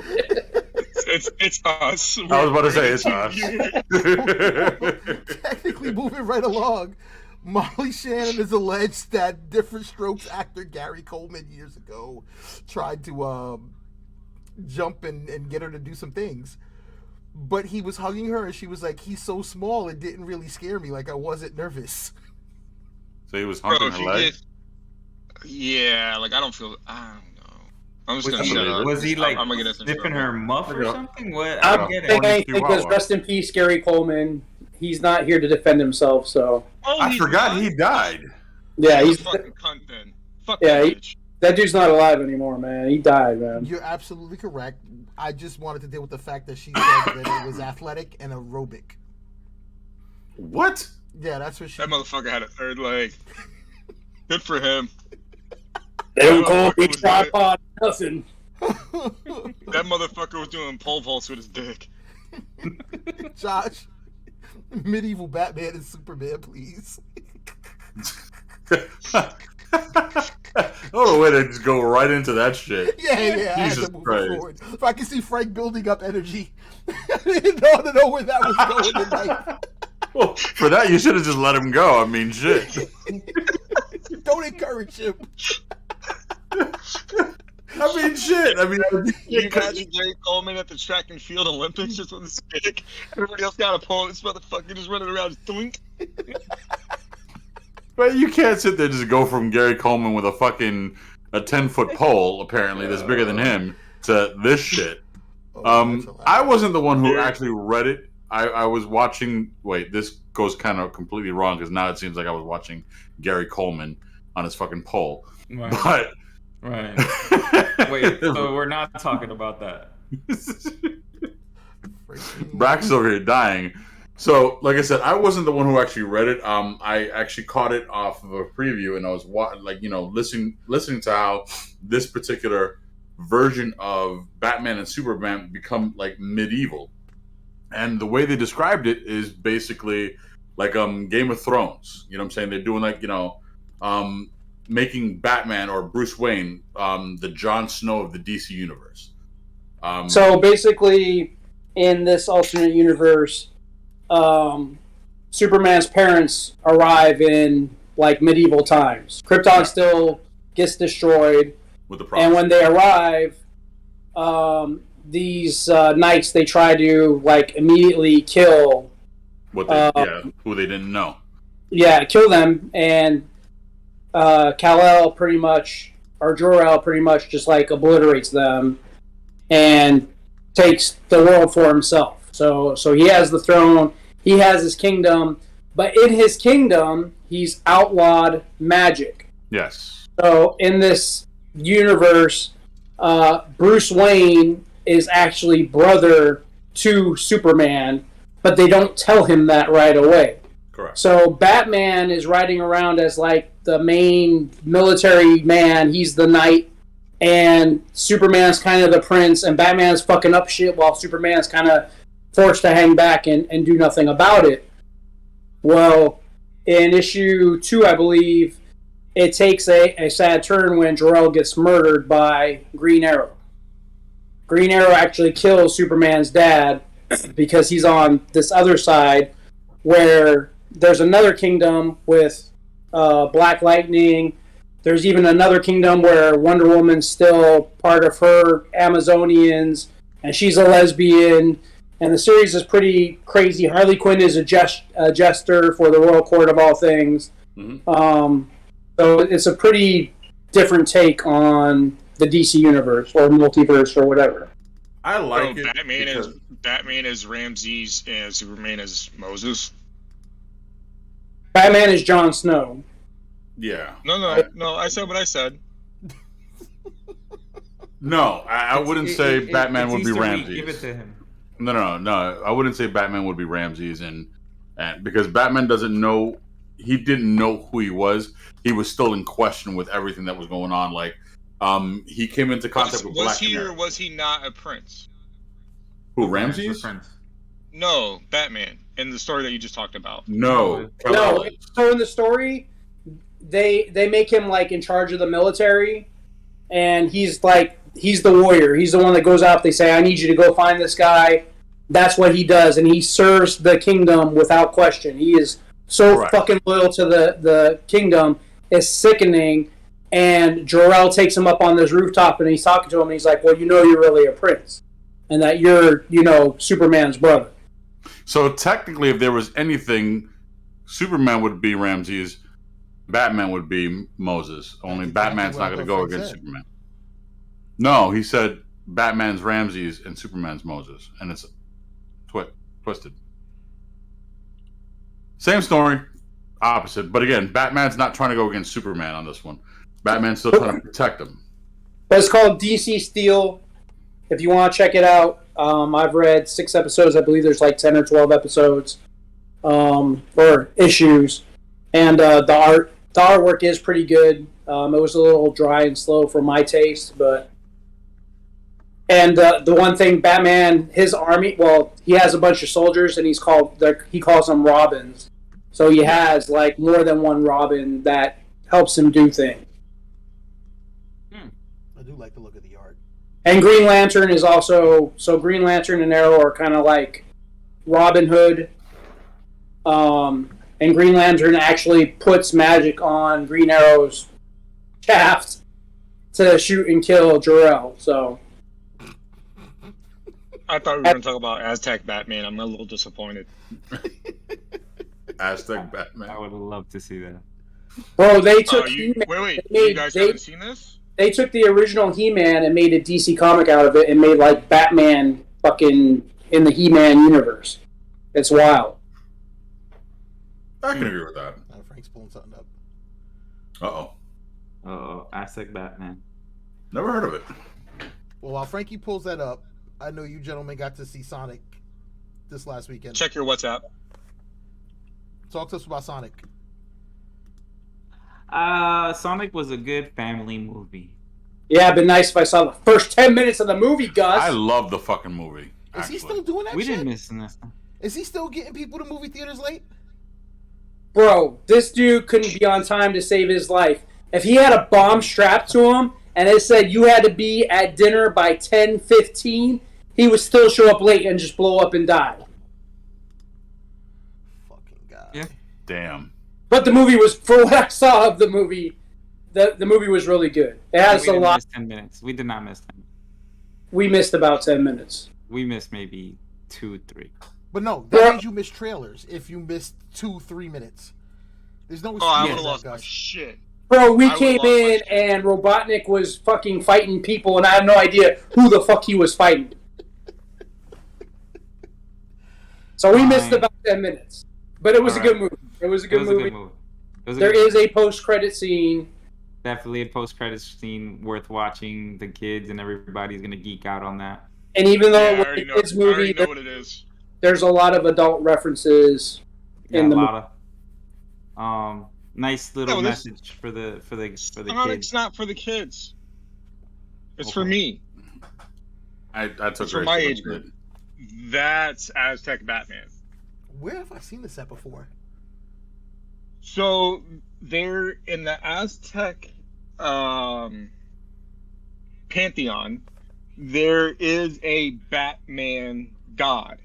It's us. I was about to say it's us. Technically, moving right along, Molly Shannon is alleged that Different Strokes actor Gary Coleman years ago tried to jump and get her to do some things. But he was hugging her and she was like, he's so small, it didn't really scare me. Like, I wasn't nervous. So he was humping her leg? Yeah, like, I don't know. I'm just gonna shut up. Was he like I'm gonna get us in sniffing her muff or something? What? I don't think anything because rest in peace, Gary Coleman. He's not here to defend himself, so. I forgot he died. Yeah, he's. Fucking cunt then. Fuck Yeah, that bitch. that dude's not alive anymore, man. He died, man. You're absolutely correct. I just wanted to deal with the fact that she said that it was athletic and aerobic. What? Yeah, that's what she. That motherfucker had a third leg. Good for him. They don't call me tripod nothing. That motherfucker was doing pole vaults with his dick. Josh, medieval Batman and Superman, please. Oh, way to just go right into that shit. Yeah. Jesus I had to move Christ. forward. If I can see Frank building up energy, I didn't know where that was going tonight. Well, for that, you should have just let him go. I mean, shit. Don't encourage him. I mean, shit. I mean, You imagine Gary Coleman at the track and field Olympics just with a stick? Everybody else got a pole. This motherfucker just running around just doink. But you can't sit there and just go from Gary Coleman with a 10-foot pole, apparently, that's bigger than him, to this shit. I wasn't the one who actually read it. I was watching. Wait, this goes kind of completely wrong because now it seems like I was watching Gary Coleman on his fucking pole. Right. But right. Wait, so we're not talking about that. Brax is over here dying. So, like I said, I wasn't the one who actually read it. I actually caught it off of a preview, and I was listening to how this particular version of Batman and Superman become like medieval. And the way they described it is basically like Game of Thrones. You know what I'm saying? They're doing like, making Batman or Bruce Wayne the Jon Snow of the DC universe. So basically, in this alternate universe, Superman's parents arrive in like medieval times. Krypton still gets destroyed. With the and when they arrive, these knights, they try to like immediately kill who they didn't know. Yeah, kill them, and Kal-El pretty much, or Jor-El pretty much just like obliterates them and takes the world for himself. So he has the throne, he has his kingdom, but in his kingdom, he's outlawed magic. Yes. So in this universe, Bruce Wayne is actually brother to Superman, but they don't tell him that right away. Correct. So Batman is riding around as like the main military man. He's the knight, and Superman's kind of the prince, and Batman's fucking up shit while Superman's kind of forced to hang back and do nothing about it. Well, in issue 2, I believe, it takes a sad turn when Jor-El gets murdered by Green Arrow. Green Arrow actually kills Superman's dad because he's on this other side where there's another kingdom with Black Lightning. There's even another kingdom where Wonder Woman's still part of her Amazonians, and she's a lesbian. And the series is pretty crazy. Harley Quinn is a jester for the Royal Court of all things. Mm-hmm. So it's a pretty different take on the DC universe or multiverse or whatever. I like it. Batman is Ramses and Superman is Moses. Batman is Jon Snow. Yeah. No. I said what I said. No, I wouldn't say Batman would be Easter week. Ramses. Give it to him. No. I wouldn't say Batman would be Ramses, and because Batman doesn't know, he didn't know who he was. He was still in question with everything that was going on. Like, he came into contact with Black Was he Canary. or was he not a prince? Who, Ramses? No, Batman. In the story that you just talked about. No. No. So in the story, they make him like in charge of the military, and he's the warrior. He's the one that goes out. They say, "I need you to go find this guy." That's what he does, and he serves the kingdom without question. He is so fucking loyal to the kingdom. It's sickening. And Jor-El takes him up on this rooftop, and he's talking to him, and he's like, "Well, you're really a prince, and that you're, Superman's brother." So technically, if there was anything, Superman would be Ramses, Batman would be Moses. Only Batman's not going to go against Superman. No, he said Batman's Ramses and Superman's Moses, and it's twisted. Same story, opposite. But again, Batman's not trying to go against Superman on this one. Batman's still trying to protect him. But it's called DC Steel. If you want to check it out, I've read 6 episodes. I believe there's like 10 or 12 episodes or issues, and the artwork is pretty good. It was a little dry and slow for my taste, but. And the one thing, Batman, his army, well, he has a bunch of soldiers, and he calls them Robins. So he has like more than one Robin that helps him do things. I do like the look of the art. And Green Lantern is also, so Green Lantern and Arrow are kind of like Robin Hood. And Green Lantern actually puts magic on Green Arrow's shaft to shoot and kill Jor-El. So I thought we were going to talk about Aztec Batman. I'm a little disappointed. Aztec Batman. I would love to see that. Bro, they took Wait, you guys haven't seen this? They took the original He-Man and made a DC comic out of it and made like Batman fucking in the He-Man universe. It's wild. I can agree with that. Frank's pulling something up. Aztec Batman. Never heard of it. Well, while Frankie pulls that up, I know you gentlemen got to see Sonic this last weekend. Check your WhatsApp. Talk to us about Sonic. Sonic was a good family movie. Yeah, it'd been nice if I saw the first 10 minutes of the movie, Gus. I love the fucking movie. Is he still doing that We shit? didn't miss this. Is he still getting people to movie theaters late? Bro, this dude couldn't be on time to save his life. If he had a bomb strapped to him and it said you had to be at dinner by 10:15, he would still show up late and just blow up and die. Fucking God. Yeah. Damn. But the movie was, for what I saw of the movie, the movie was really good. It has a lot. Miss 10 minutes. We did not miss 10 minutes. We missed about 10 minutes. We missed maybe 2, 3. But no, that means you missed trailers if you missed 2-3 minutes. There's no excuse. Oh, I for would have that, lost my Gus. shit. Bro, we came in and Robotnik was fucking fighting people, and I had no idea who the fuck he was fighting. So we missed about 10 minutes. But it was a good movie. It was a good movie. There is a post-credit scene. Definitely a post-credit scene worth watching. The kids and everybody's going to geek out on that. And even though Yeah, I it already was know, a kids I already movie, know what it is. there's a lot of adult references in the movie. Nice little No, this- message for the Sonic's kids. not for the kids. It's for me. I took It's for great my notes, age group. That's Aztec Batman. Where have I seen this at before? So they're in the Aztec pantheon. There is a Batman god,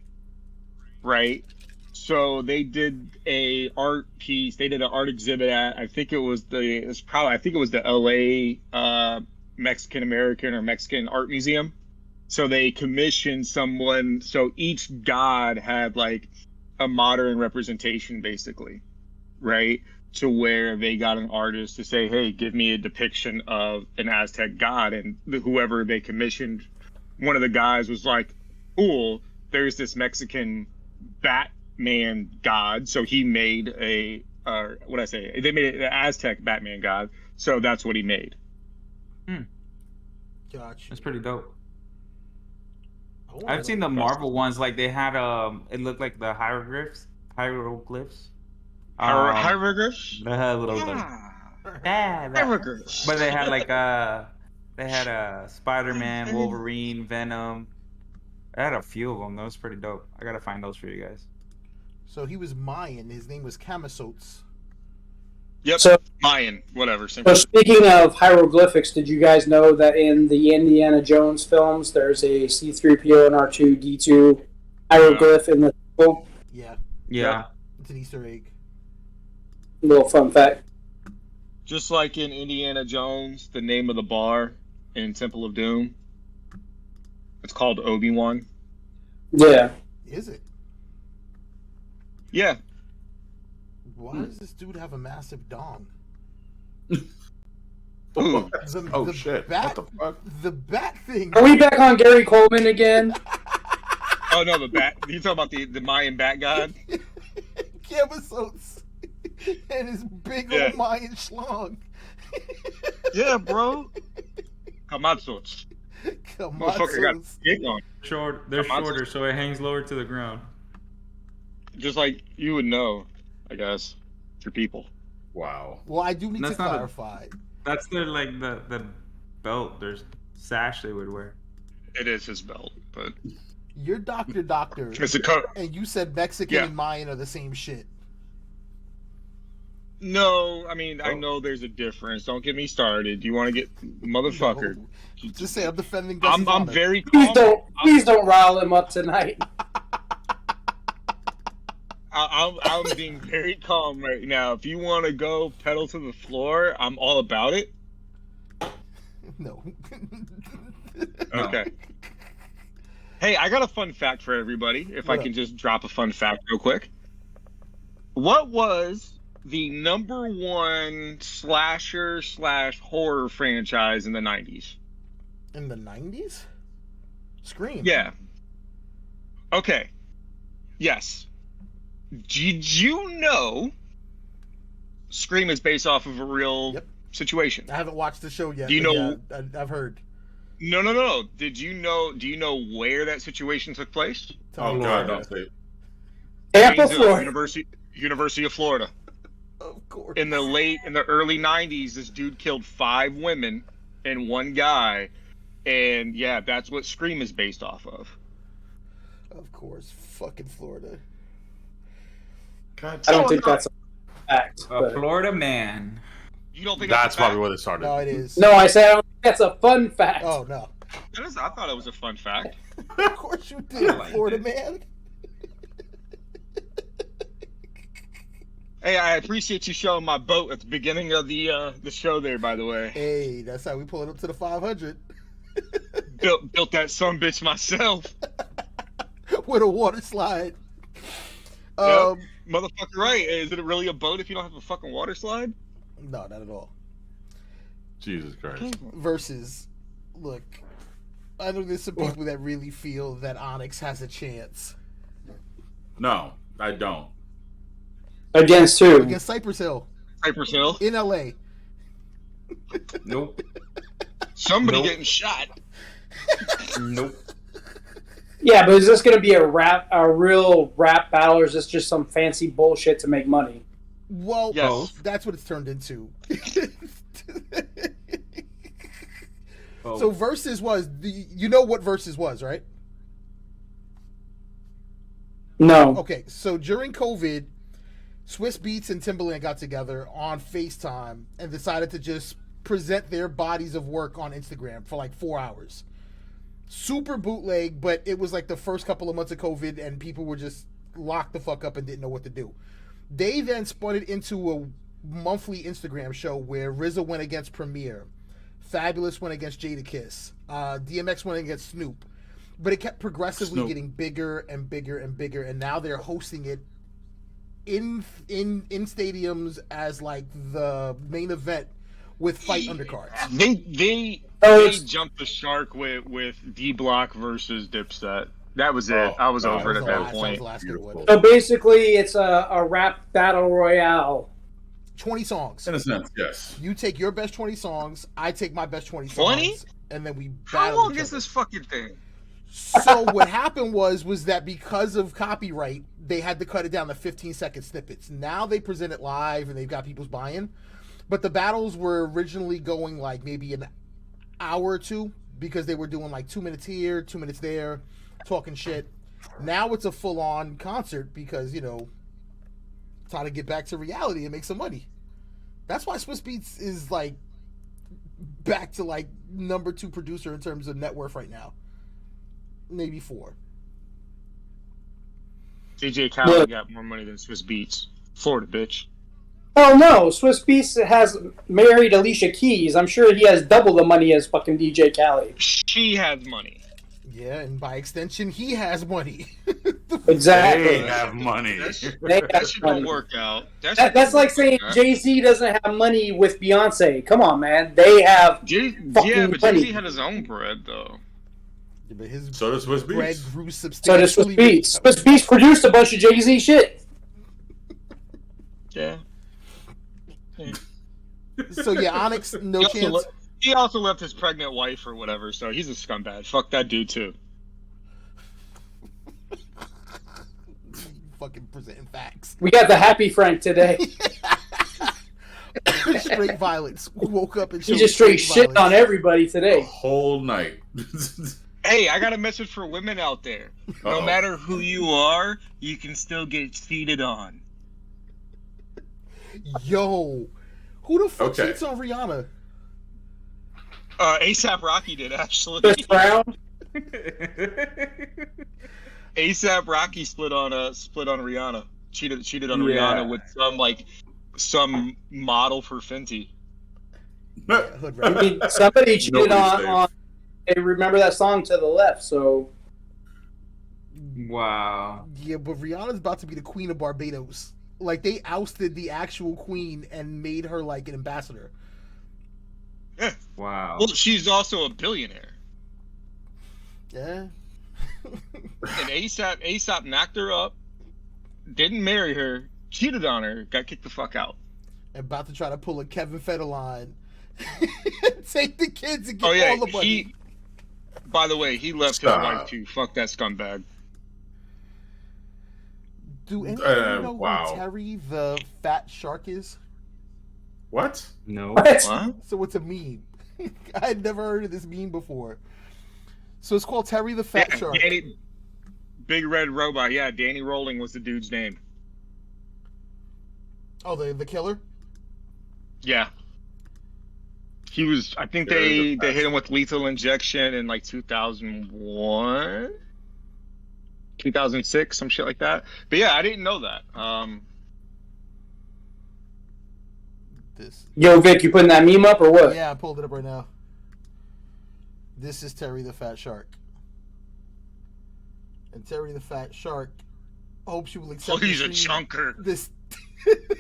right? So they did a art piece. They did an art exhibit at I think it was the LA Mexican American or Mexican Art Museum. So they commissioned someone. So each god had like a modern representation, basically, right? To where they got an artist to say, hey, give me a depiction of an Aztec god. And whoever they commissioned, one of the guys was like, cool, there's this Mexican Batman god. So he made they made an Aztec Batman god. So that's what he made. Gotcha. That's pretty dope. I I've seen the Marvel ones. Like they had it looked like the hieroglyphs. Hieroglyphs. Hieroglyphs. But they had Spider-Man, Wolverine, Venom. I had a few of them. That was pretty dope. I gotta find those for you guys. So he was Mayan. His name was Camisotes. Yep. So- Mayan. Whatever. Same So thing. speaking of hieroglyphics, did you guys know that in the Indiana Jones films, there's a C-3PO and R2-D2 hieroglyph in the book? Yeah. Yeah. It's an Easter egg. Little fun fact. Just like in Indiana Jones, the name of the bar in Temple of Doom, it's called Obi-Wan. Yeah. Is it? Yeah. Why does this dude have a massive dong? Oh shit! Bat, What the fuck? The bat thing. Are we back on Gary Coleman again? Oh no, the bat. You talking about the Mayan bat god? Camisotes and his big old Mayan schlong. Yeah, bro. Kamatsuts. Motherfucker got a gig on. They're shorter, so it hangs lower to the ground. Just like you would know, I guess. Your people. Wow. Well, I do need That's to not clarify. That's their the belt. There's sash they would wear. It is his belt, but You're doctor, it's a coat. and you said Mexican and Mayan are the same shit. No, I mean I know there's a difference. Don't get me started. You want to get motherfucker? No. Just say I'm defending. I'm very calm. Please don't rile him up tonight. I'm being very calm right now. If you want to go pedal to the floor, I'm all about it. No. Okay. Hey, I got a fun fact for everybody. If I can just drop a fun fact real quick. What was the #1 slasher/horror franchise in the 90s? In the 90s? Scream. Yeah. Okay. Yes. Did you know Scream is based off of a real situation? I haven't watched the show yet. Do you but know? Yeah, I've heard. No. Did you know? Do you know where that situation took place? Oh God, don't say it. Tampa, Florida. University of Florida. Of course. In the early 90s, this dude killed 5 women and 1 guy, and yeah, that's what Scream is based off of. Of course, fucking Florida. I don't think that's a fact. A Florida man. You don't think that's probably where they started? No, it is. No, I said I don't think that's a fun fact. Oh no. I thought it was a fun fact. Of course you did, Florida man. Hey, I appreciate you showing my boat at the beginning of the show there, by the way. Hey, that's how we pull it up to the 500. Built that sumbitch myself. With a water slide. Yep. Motherfucker, right. Is it really a boat if you don't have a fucking water slide? No, not at all. Jesus Christ. Versus, look, I know there's some people that really feel that Onyx has a chance. No, I don't. Against who? Against Cypress Hill. Cypress Hill? In LA. Nope. Somebody getting shot. Nope. Yeah, but is this going to be a real rap battle, or is this just some fancy bullshit to make money? Well, Yes. that's what it's turned into. So Versus was, you know what Versus was, right? No. Okay, so during COVID, Swiss Beats and Timbaland got together on FaceTime and decided to just present their bodies of work on Instagram for like 4 hours. Super bootleg, but it was like the first couple of months of COVID and people were just locked the fuck up and didn't know what to do. They then spun it into a monthly Instagram show where RZA went against Premier, Fabulous went against Jadakiss, DMX went against Snoop. But it kept progressively getting bigger and bigger and bigger, and now they're hosting it in stadiums as like the main event with fight undercards. They jumped the shark with D Block versus Dipset. That was it. I was over it at that point. So basically, it's a rap battle royale. 20 songs. In a sense, yes. You take your best 20 songs, I take my best 20 20? songs, and then we How battle long each is other. this fucking thing? So what happened was that because of copyright, they had to cut it down to 15-second snippets. Now they present it live and they've got people's buy-in. But the battles were originally going like maybe an hour or two because they were doing like 2 minutes here, 2 minutes there, talking shit. Now it's a full-on concert because, you know, it's how to get back to reality and make some money. That's why Swiss Beats is like back to like number 2 producer in terms of net worth right now. Maybe 4. DJ Khaled got more money than Swiss Beats. Florida, bitch. Oh no, Swiss Beats has married Alicia Keys. I'm sure he has double the money as fucking DJ Khaled. She has money. Yeah, and by extension, he has money. Exactly. They have money. That shit don't work out. That's like saying Jay-Z doesn't have money with Beyonce. Come on, man. They have fucking but money. Jay-Z had his own bread, though. Yeah, but his So does Swiss bread Beats. grew So does substantially. Swiss Beats. Swiss Beats produced a bunch of Jay-Z shit. Yeah. So yeah, Onyx, no chance. He also left his pregnant wife or whatever, so he's a scumbag. Fuck that dude too. Fucking presenting facts. We got the happy Frank today. Straight violence. Woke up and He showed just straight straight shitting on violence. everybody The today. whole night. Hey, I got a message for women out there. No Uh-oh. matter who you are, you can still get cheated on. Yo, who the fuck Okay. cheats on Rihanna? ASAP Rocky did actually. Chris Brown. ASAP Rocky split on Rihanna. Cheated on Yeah. Rihanna with some model for Fenty. Yeah, hood I rat. mean, somebody cheated Nobody's on. Hey, remember that song To the Left? So Wow. Yeah, but Rihanna's about to be the queen of Barbados. Like, they ousted the actual queen and made her like an ambassador. Yeah. Wow. Well, she's also a billionaire. Yeah. And ASAP knocked her up, didn't marry her, cheated on her, got kicked the fuck out. About to try to pull a Kevin Federline. Take the kids and get Oh yeah, all the money. by the way, he left Stop. his wife too. Fuck that scumbag. Do anyone know wow. who Terry the Fat Shark is? What? No. what? So it's a meme. I had never heard of this meme before. So it's called Terry the Fat Shark. Big Red Robot. Yeah, Danny Rolling was the dude's name. Oh, the killer? Yeah. He was. I think they hit him with lethal injection in like 2001, 2006, some shit like that. But yeah, I didn't know that. This. Yo, Vic, you putting that meme up or what? Yeah, I pulled it up right now. This is Terry the Fat Shark. And Terry the Fat Shark hopes you will accept Oh, he's a this chunker. This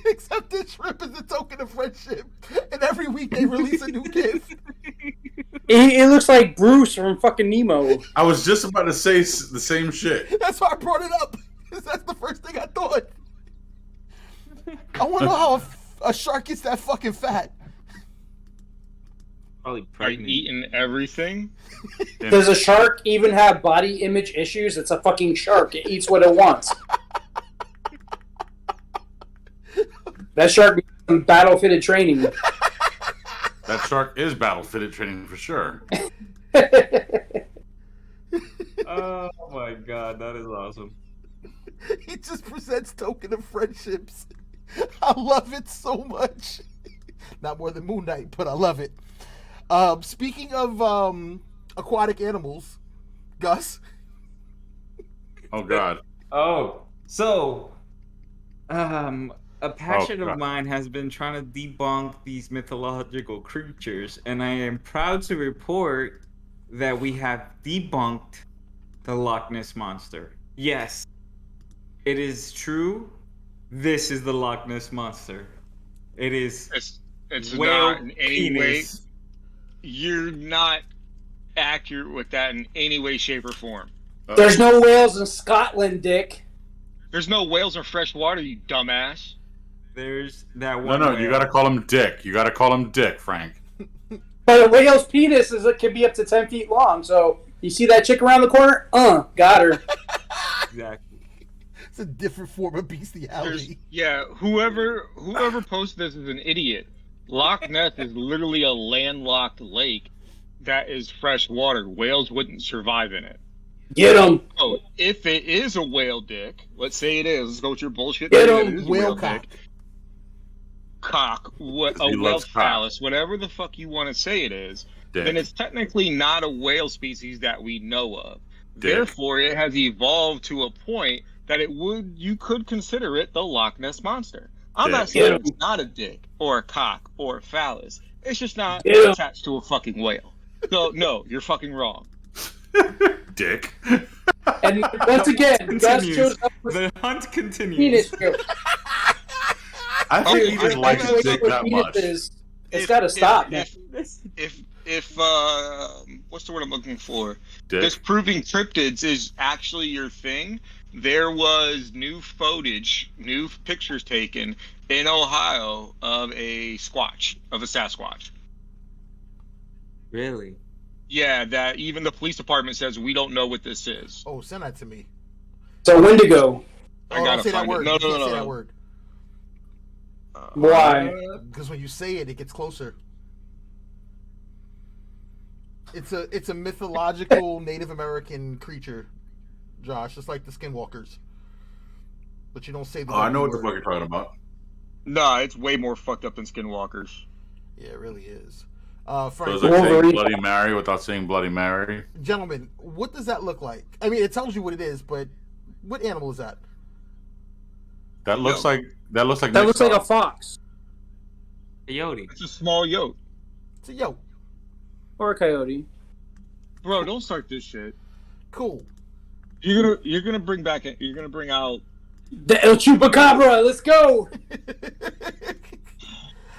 accept this shrimp as a token of friendship. And every week they release a new gift. It looks like Bruce from fucking Nemo. I was just about to say the same shit. That's why I brought it up. 'Cause that's the first thing I thought. I want to know how a shark gets that fucking fat. Probably Are pregnant. eating everything? Does a shark even have body image issues? It's a fucking shark. It eats what it wants. That shark needs some battle-fitted training. That shark is battle fitted training for sure. Oh my god, that is awesome. He just presents token of friendships. I love it so much. Not more than Moon Knight, but I love it. Speaking of aquatic animals, Gus. Oh god. Oh, so a passion God. of mine has been trying to debunk these mythological creatures, and I am proud to report that we have debunked the Loch Ness Monster. Yes, it is true. This is the Loch Ness Monster. It is It's whale not in any way. penis. You're not accurate with that in any way, shape, or form. There's no whales in Scotland, Dick. There's no whales in fresh water, you dumbass. There's that No, one. no, where- you gotta call him Dick. You gotta call him Dick, Frank. But a whale's penis can be up to 10 feet long. So you see that chick around the corner? Got her. Exactly. It's a different form of bestiality. Yeah, whoever posted this is an idiot. Loch Ness is literally a landlocked lake that is fresh water. Whales wouldn't survive in it. Get him. Oh, if it is a whale dick, let's say it is. Let's go with your bullshit. Get theory that him. it is a Whale dick. Cock, what a He whale loves cock. phallus, whatever the fuck you want to say it is, Dick. then it's technically not a whale species that we know of. Dick. Therefore, it has evolved to a point that you could consider it the Loch Ness monster. I'm not Dick. saying it's not a dick or a cock or a phallus. It's just not Yeah. attached to a fucking whale. So no, you're fucking wrong. Dick. And once again, Gus Continues. shows up with The hunt continues. penis joke. I think he just likes his dick that much. It's got to stop. man. If what's the word I'm looking for? Dick. Disproving cryptids is actually your thing. There was new footage, new pictures taken in Ohio of a Sasquatch. Really? Yeah, that even the police department says we don't know what this is. Oh, send that to me. So Wendigo. I Oh, gotta don't say that find it. word. No, You no, can't no, say no. that word. Why? Because when you say it, it gets closer. It's a mythological Native American creature, Josh. It's like the Skinwalkers. But you don't say the Oh, I know what the word. fuck you're talking about. Nah, it's way more fucked up than Skinwalkers. Yeah, it really is. So Frank, it's like saying Wolverine. Bloody Mary without saying Bloody Mary. gentlemen, what does that look like? I mean, it tells you what it is, but what animal is that? That looks like That Nick's looks like a dog. fox Coyote. It's a small yoke. It's a yoke. or a coyote. Bro, don't start this shit. Cool. You're gonna bring out. The El Chupacabra. Let's go.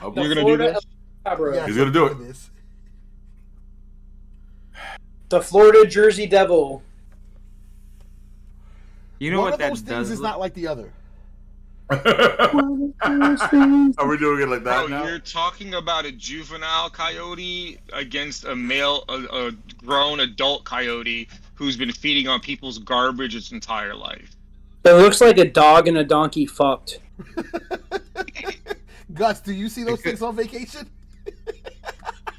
Oh, You're gonna do Florida this? El Chupacabra. Yes, He's gonna do I'm it. doing this. The Florida Jersey Devil. You know One what of that those does things is look- not like the other. Are we doing it like that Bro, now? you're talking about a juvenile coyote against a grown adult coyote who's been feeding on people's garbage its entire life. It looks like a dog and a donkey fucked. Gus, do you see those things on vacation?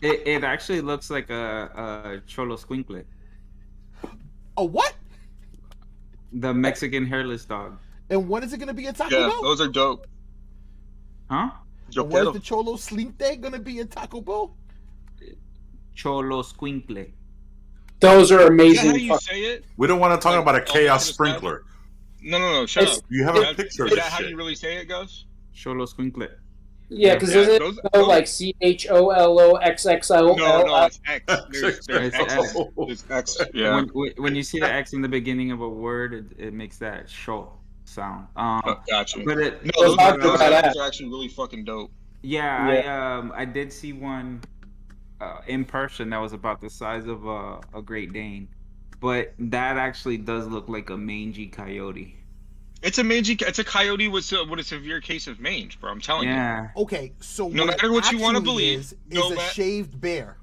It actually looks like a cholo squinkle, A what? the Mexican hairless dog. And when is it going to be a Taco Yeah, Bell? those are dope. Huh? And when is the Cholo Slinkte going to be a Taco Bell? Cholo squinkle. Those are Is that amazing. how you say it? We don't want to talk about a Like, chaos just sprinkler. No, shut It's- up. You have a That- picture of Is this that how shit. you really say it, Gus? Cholo squinkle. Yeah, because Yeah, doesn't those- it go like CHOLOXXO? No, it's X. There's It's X. X. There's X. Yeah. When you see the X in the beginning of a word, it makes that show sound. Gotcha. But it, No, Those those are badass. are actually really fucking dope. yeah, I did see one in person that was about the size of a Great Dane, but that actually does look like a mangy coyote. It's a coyote with a severe case of mange, bro. I'm telling you. Yeah. Okay, so No what matter it what you wanna actually believe, is no a ma- shaved bear.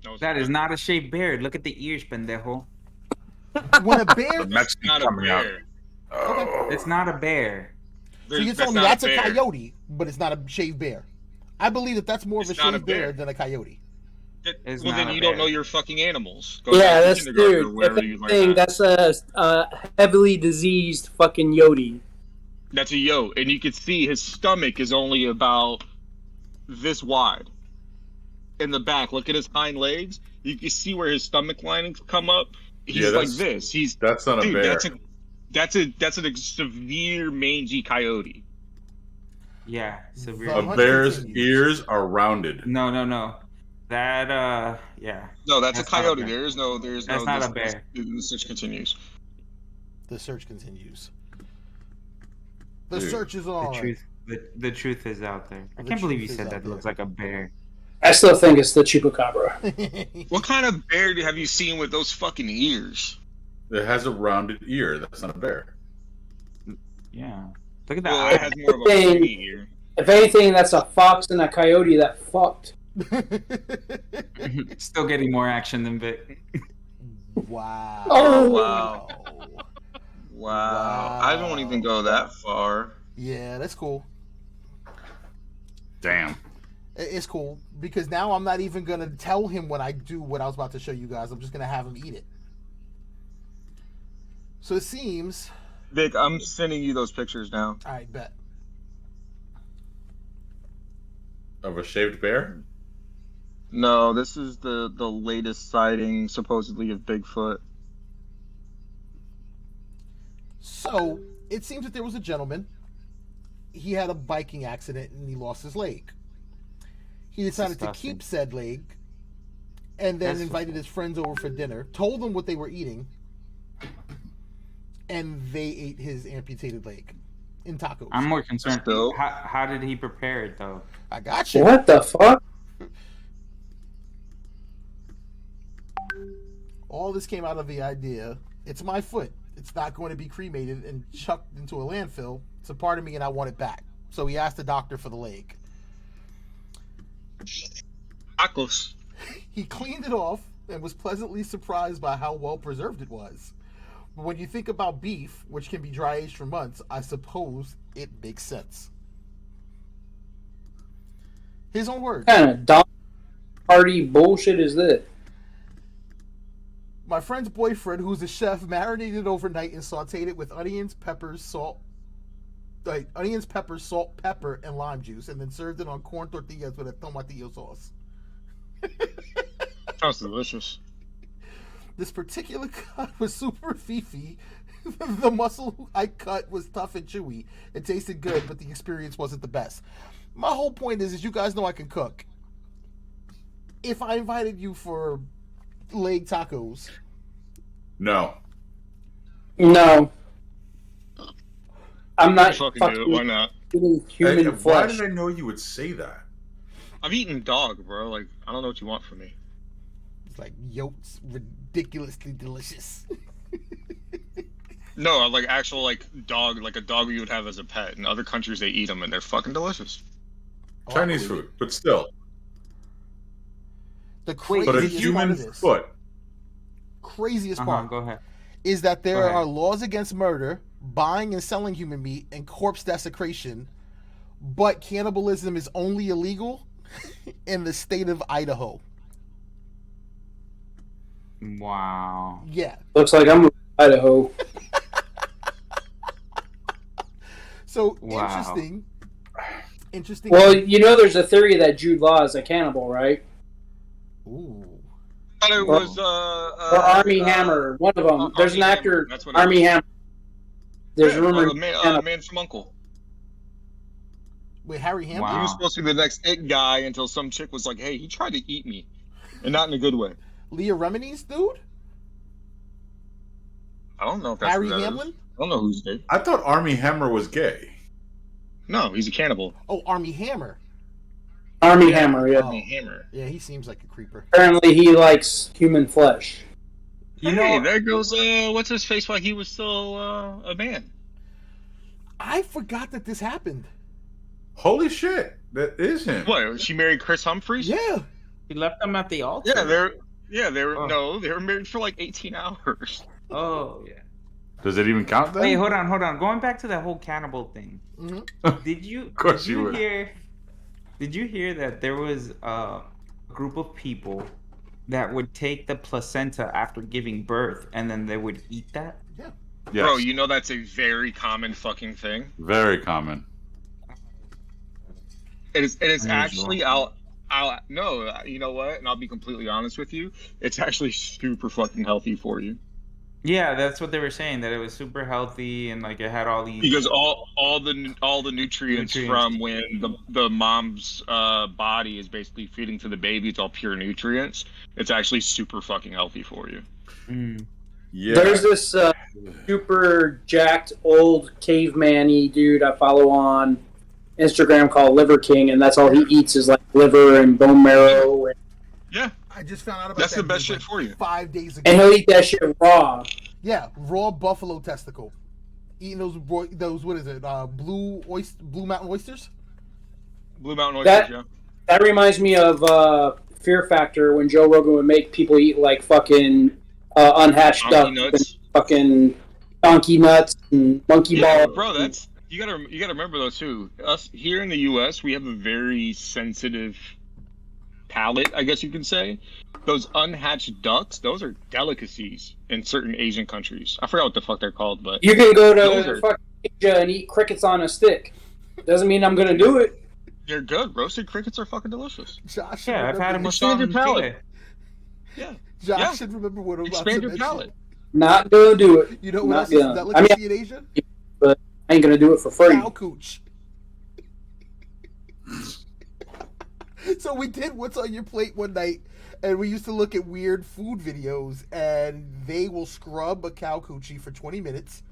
No, it's That not. is not a shaved bear. Look at the ears, pendejo. When a bear, The Mexican not a coming out. bear. Oh. It's not a bear. so you're telling me not that's a bear. coyote, but it's not a shaved bear. I believe that that's more of It's a not a shaved bear bear. than a coyote. It's Well, not then a you don't bear. know your fucking animals. Go Yeah, back to that's kindergarten or dude. If wherever you learned anything, that. that's a heavily diseased fucking yodi. That's a yo, and you can see his stomach is only about this wide. In the back, look at his hind legs. You can see where his stomach linings come up. He's Yeah, like that's- this. That's not a Dude, bear. that's a severe mangy coyote. Yeah, severe. The A hunt bear's continues. ears are rounded. No. That yeah. No, that's That's a not a coyote. bear. There's no. That's not a bear. The search continues. The search continues. The Dude, search is The on. truth. The truth is out there. I The can't believe you truth is said out that there. looks like a bear. I still think it's the chupacabra. What kind of bear have you seen with those fucking ears? It has a rounded ear. That's not a bear. Yeah. Look at that. Well, it has more of a pointy ear. If anything, that's a fox and a coyote that fucked. Still getting more action than Vic. Wow. Oh, wow. Wow. I don't even go that far. Yeah, that's cool. Damn. It's cool because now I'm not even gonna tell him when I do what I was about to show you guys. I'm just gonna have him eat it. So it seems. Vic, I'm sending you those pictures now. All right, bet. Of a shaved bear? No, this is the latest sighting supposedly of Bigfoot. So it seems that there was a gentleman. He had a biking accident and he lost his leg. He decided to keep said leg and then invited his friends over for dinner, told them what they were eating, and they ate his amputated leg in tacos. I'm more concerned. How did he prepare it, though? I got you. What the fuck? All this came out of the idea, it's my foot. It's not going to be cremated and chucked into a landfill. It's a part of me and I want it back. So he asked the doctor for the leg. Tacos. He cleaned it off and was pleasantly surprised by how well preserved it was. But when you think about beef, which can be dry aged for months, I suppose it makes sense. His own words. What kind of dog party bullshit is this? My friend's boyfriend, who's a chef, marinated overnight and sauteed it with onions, peppers, salt, pepper, and lime juice, and then served it on corn tortillas with a tomatillo sauce. Sounds delicious. This particular cut was super fifi. The muscle I cut was tough and chewy. It tasted good, but the experience wasn't the best. My whole point is you guys know I can cook. If I invited you for leg tacos. No. No. I'm not fucking fucking do it. Why not? eating human Why flesh. did I know you would say that? I'm eating dog, bro. Like, I don't know what you want from me. It's like yolks, ridiculously delicious. No, like actual like dog, like a dog you would have as a pet. In other countries, they eat them and they're fucking delicious. Chinese food, but still. The craziest But a part human of this, foot. craziest part, Go ahead. is that there Go ahead. are laws against murder, buying and selling human meat, and corpse desecration, but cannibalism is only illegal in the state of Idaho. Wow. Yeah. Looks like I'm Idaho. So Wow. interesting. Well, you know, there's a theory that Jude Law is a cannibal, right? Ooh. I thought it was Or Army Hammer, one of them. There's an Armie actor, Hammer, that's what it Army is. Hammer. There's Yeah, rumors. man from Uncle. Wait, Harry Hamlin? He was Wow. supposed to be the next it guy until some chick was like, "Hey, he tried to eat me," and not in a good way. Leah Remini's dude? I don't know if that's Harry who that is. Hamlin? I don't know who's gay. I thought Army Hammer was gay. No, he's a cannibal. Oh, Army Hammer. Army Hammer, yeah. Armie Hammer. Yeah, he seems like a creeper. Apparently, he likes human flesh. You Hey, know, there goes what's his face while he was still a man. I forgot that this happened. Holy shit, that is him. What? She married Chris Humphries? Yeah. he left them at the altar. Yeah, they were Oh. No, they were married for like 18 hours. Oh, yeah. Does it even count then? Wait, hold on. Going back to that whole cannibal thing. Mm-hmm. Did you? Of course did you you would. hear? Did you hear that there was a group of people that would take the placenta after giving birth and then they would eat that? Yeah. Yes. Bro, you know that's a very common fucking thing. Very common. It is Unusual. actually no, you know what? And I'll be completely honest with you. It's actually super fucking healthy for you. Yeah, that's what they were saying, that it was super healthy and like it had all these. Because all the nutrients from when the mom's body is basically feeding to the baby, it's all pure nutrients. It's actually super fucking healthy for you. Mm. Yeah. There's this super jacked old caveman-y dude I follow on Instagram called Liver King, and that's all he eats is like liver and bone marrow. Yeah. I just found out about That's that the best news, shit for you. 5 days ago. And he'll eat that shit raw. Yeah, raw buffalo testicle. eating those what is it? Blue Mountain oysters. Blue Mountain oysters. Yeah. That reminds me of Fear Factor when Joe Rogan would make people eat like fucking unhatched ducks and fucking donkey nuts and monkey balls. Bro, that's you gotta remember though too. Us here in the U.S., we have a very sensitive palate, I guess you can say. Those unhatched ducks, those are delicacies in certain Asian countries. I forgot what the fuck they're called, but you can go to fucking Asia and eat crickets on a stick. Doesn't mean I'm gonna do it. They're good. Roasted crickets are fucking delicious. Josh, yeah, I've had them with expand your palate. Yeah, Josh should remember what I'm expand your palate. Not gonna do it. You know what else is delicacy in Asia? But I ain't gonna do it for free. Cow cooch. So we did What's on Your Plate one night, and we used to look at weird food videos, and they will scrub a cow coochie for 20 minutes,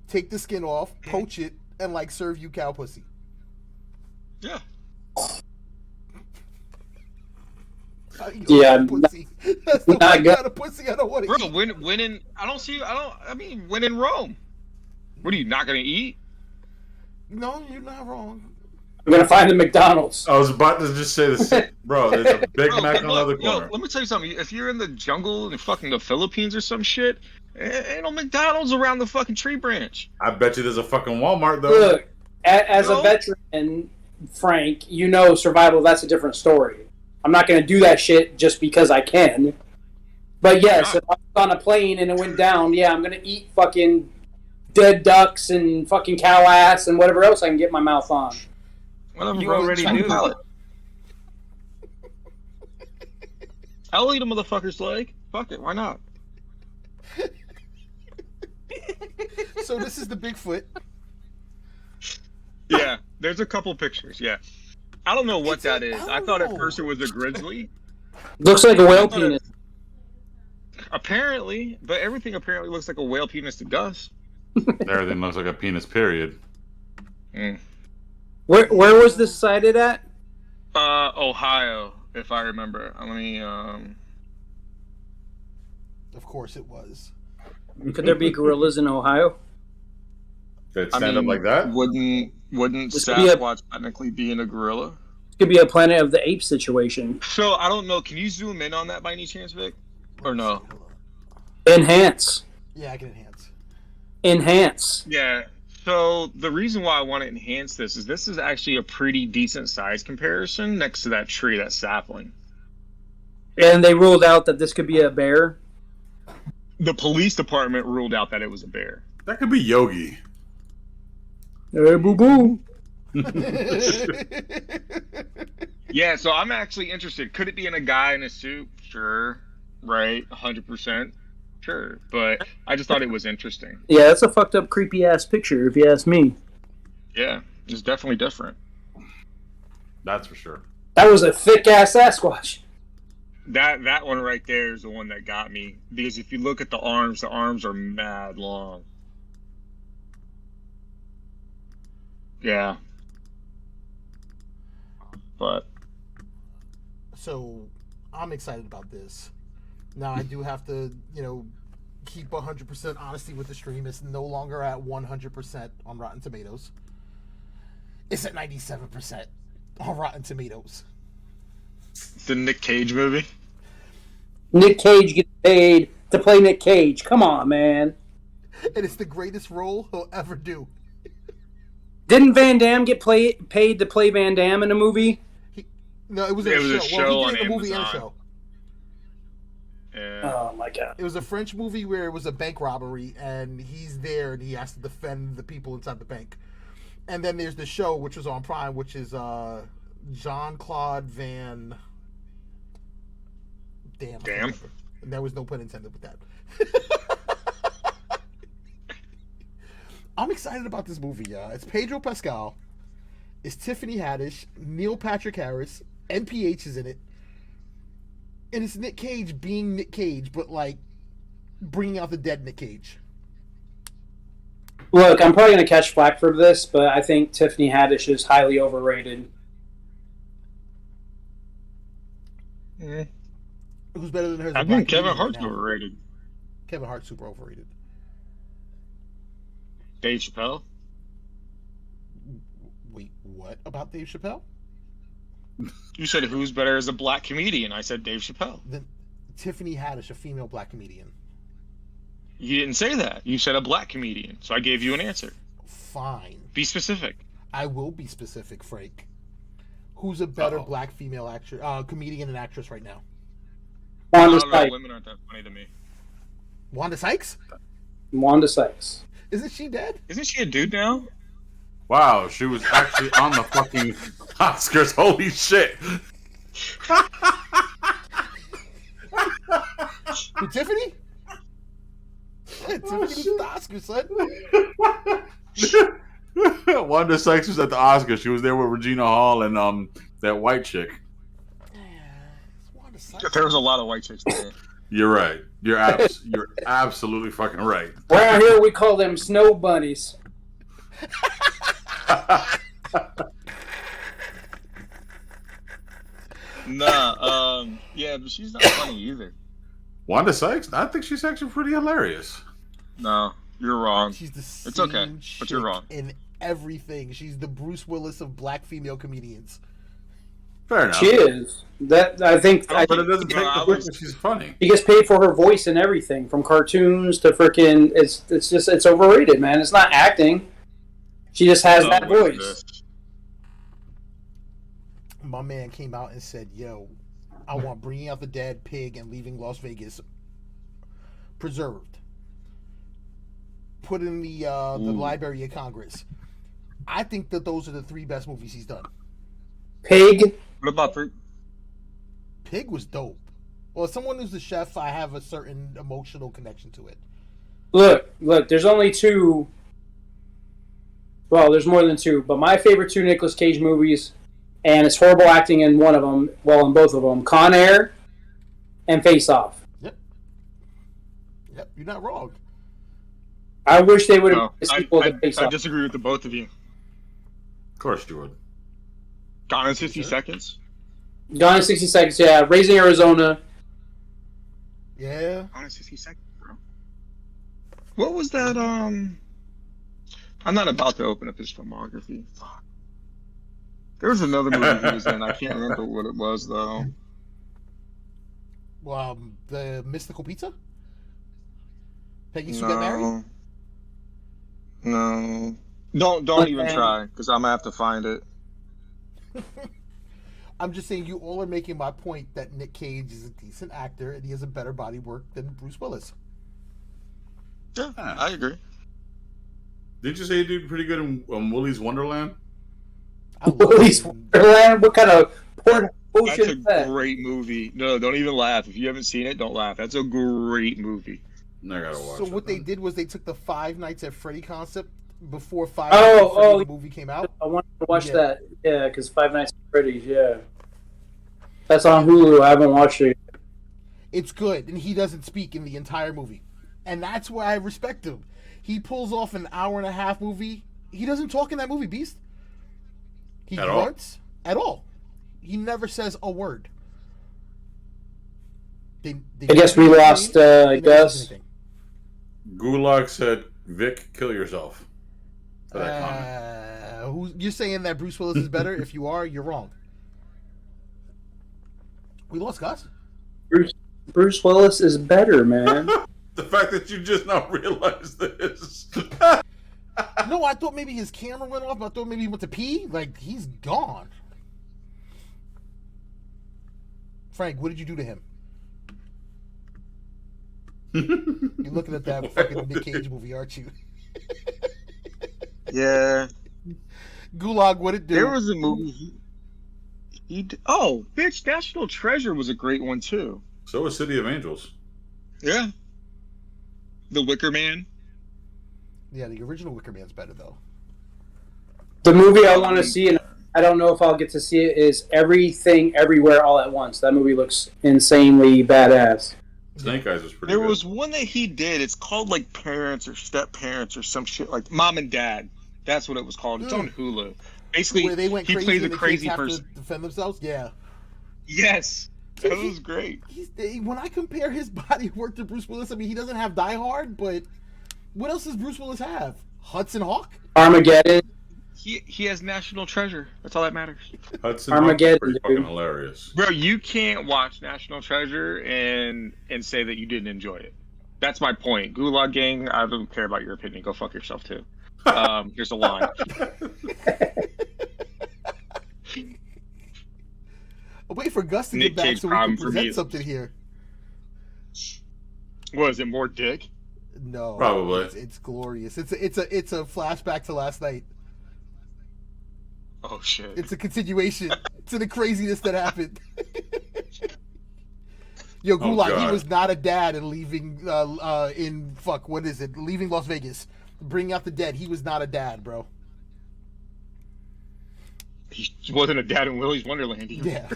take the skin off, poach it, and like serve you cow pussy. Yeah. Yeah, pussy. That's the not good. kind of pussy I don't want to eat. When in when in Rome. What are you not gonna eat? No, you're not wrong. I'm gonna find the McDonald's. I was about to just say this, bro. There's a Big Mac on the other corner. Let me tell you something. If you're in the jungle in fucking the Philippines or some shit, ain't no McDonald's around the fucking tree branch. I bet you there's a fucking Walmart though. Look, as a veteran, Frank, you know survival. That's a different story. I'm not gonna do that shit just because I can. But yes, if I was on a plane and it went down, yeah, I'm gonna eat fucking dead ducks and fucking cow ass and whatever else I can get my mouth on. Whatever, You bro, already check knew. the palate. I'll eat a motherfucker's leg. Fuck it, why not? So this is the Bigfoot. Yeah, there's a couple pictures. Yeah, I don't know what that is. I thought at first it was a grizzly. Looks like a whale penis. Apparently, but everything apparently looks like a whale penis to Gus. Everything looks like a penis. Period. Where was this sighted at? Ohio, if I remember. Let me. Of course it was. Could there be gorillas in Ohio? Did it stand up like that? Wouldn't This could be a- Sasquatch technically be in a gorilla? It could be a Planet of the Apes situation. So I don't know. Can you zoom in on that by any chance, Vic? Or no? Enhance. Yeah, I can enhance. Enhance. Yeah. So the reason why I want to enhance this is actually a pretty decent size comparison next to that tree, that sapling. And they ruled out that this could be a bear. The police department ruled out that it was a bear. That could be Yogi. Hey, boo boo. Yeah, so I'm actually interested. Could it be in a guy in a suit? Sure. Right. 100%. Sure. But I just thought it was interesting. Yeah, that's a fucked up, creepy ass picture, if you ask me. Yeah, it's definitely different. That's for sure. That was a thick ass Sasquatch. That one right there is the one that got me. Because if you look at the arms are mad long. Yeah. But So I'm excited about this. Now I do have to, keep 100% honesty with the stream. It's no longer at 100% on Rotten Tomatoes. It's at 97% on Rotten Tomatoes. the Nick Cage movie. Nick Cage gets paid to play Nick Cage. Come on, man. And it's the greatest role he'll ever do. Didn't Van Damme get paid to play Van Damme in a movie? No, it was a show. Well, he did a movie and a show. Yeah. Oh my god. It was a French movie where it was a bank robbery, and he's there and he has to defend the people inside the bank. And then there's the show, which was on Prime, which is Jean-Claude Van. Damn. And there was no pun intended with that. I'm excited about this movie, y'all. It's Pedro Pascal. It's Tiffany Haddish. Neil Patrick Harris. NPH is in it. And it's Nick Cage being Nick Cage, but like bringing out the dead Nick Cage. Look, I'm probably going to catch flack for this, but I think Tiffany Haddish is highly overrated. Who's better than her? I think Kevin Hart's overrated. Kevin Hart's super overrated. Dave Chappelle. Wait, what about Dave Chappelle? You said who's better as a black comedian? I said Dave Chappelle. Then Tiffany Haddish, a female black comedian. You didn't say that. You said a black comedian, so I gave you an answer. Fine. Be specific. I will be specific, Frank. Who's a better black female actress, comedian and actress right now? Wanda I don't know. Sykes. Women aren't that funny to me. Wanda Sykes? Wanda Sykes. Isn't she dead? Isn't she a dude now? Wow, she was actually on the fucking Oscars. Holy shit. Who, Tiffany? Yeah, Tiffany was at the Oscars, son. Wanda Sykes was at the Oscars. She was there with Regina Hall and that white chick. There was a lot of white chicks there. You're right. You're absolutely fucking right. Around here, we call them snow bunnies. Yeah, but she's not funny either. Wanda Sykes? I think she's actually pretty hilarious. No, you're wrong. She's the same It's okay, but you're chick wrong. in everything. She's the Bruce Willis of black female comedians. Fair enough. She is. That I think. But it doesn't take the fact that she's funny. She gets paid for her voice and everything, from cartoons to freaking. It's overrated, man. It's not acting. She just has that voice. My man came out and said, "Yo, I want Bringing Out the Dead, Pig, and Leaving Las Vegas preserved. Put in the Library of Congress." I think that those are the three best movies he's done. Pig. What about Pig was dope. Well, as someone who's the chef, I have a certain emotional connection to it. Look. There's only two. Well, there's more than two, but my favorite two Nicolas Cage movies, and it's horrible acting in one of them. Well, in both of them, Con Air and Face Off. Yep, you're not wrong. I wish they would have. I disagree with the both of you. Of course you would. Gone in 60 seconds. Gone in 60 seconds. Yeah, Raising Arizona. Yeah. Gone in 60 seconds, bro. What was that? I'm not about to open up his filmography. Fuck. There was another movie he was in. I can't remember what it was though. Well, the Mystical Pizza. Peggy Sue Got Married. No. Don't even try, because I'm gonna have to find it. I'm just saying, you all are making my point that Nick Cage is a decent actor and he has a better body work than Bruce Willis. Yeah, I agree. Didn't you say he did pretty good in Willy's Wonderland? Willy's Wonderland? What kind of bullshit That's is that? great movie. No, don't even laugh. If you haven't seen it, don't laugh. That's a great movie. I gotta watch So it, what then. they did was they took the Five Nights at Freddy concept before Five Oh, Nights at Freddy the movie came out. I wanted to watch that. Yeah, because Five Nights at Freddy's. Yeah, that's on Hulu. I haven't watched it. It's good, and he doesn't speak in the entire movie, and that's why I respect him. He pulls off an hour-and-a-half movie. He doesn't talk in that movie, Beast. He grunts at all. He never says a word. They I guess we lost Gus. Gulag said, "Vic, kill yourself." For that comment. You're saying that Bruce Willis is better? If you are, you're wrong. We lost Gus. Bruce Willis is better, man. The fact that you just now realized this. No, I thought maybe his camera went off. I thought maybe he went to pee. Like, he's gone. Frank, what did you do to him? You're looking at that fucking Nick Cage movie, aren't you? Yeah. Gulag, what it do? There was a movie oh, bitch, National Treasure was a great one too. So was City of Angels. Yeah. The Wicker Man. Yeah, the original Wicker Man's better though. The movie I want to see, and I don't know if I'll get to see it, is Everything Everywhere All at Once. That movie looks insanely badass. Snake Eyes was pretty There good. was one that he did. It's called like Parents or Step Parents or some shit, like Mom and Dad. That's what it was called. It's on Hulu. Basically, where they went he crazy plays a and the crazy kids have person. to defend themselves. Yeah. Yes, that was great. When I compare his body work to Bruce Willis, I mean, he doesn't have Die Hard, but what else does Bruce Willis have? Hudson Hawk? Armageddon. He has National Treasure. That's all that matters. Hudson Armageddon, pretty fucking hilarious. Bro, you can't watch National Treasure and say that you didn't enjoy it. That's my point. Gulag Gang, I don't care about your opinion. Go fuck yourself too. Here's a line. Wait for Gus to Nick get back Cage so we can problem for me present is- something here. What is it? More dick? No, Probably. It's glorious. It's a flashback to last night. Oh shit! It's a continuation to the craziness that happened. Yo, Gulag, he God. was not a dad in leaving. What is it? Leaving Las Vegas, bringing out the dead. He was not a dad, bro. He wasn't a dad in Willy's Wonderland either. Yeah.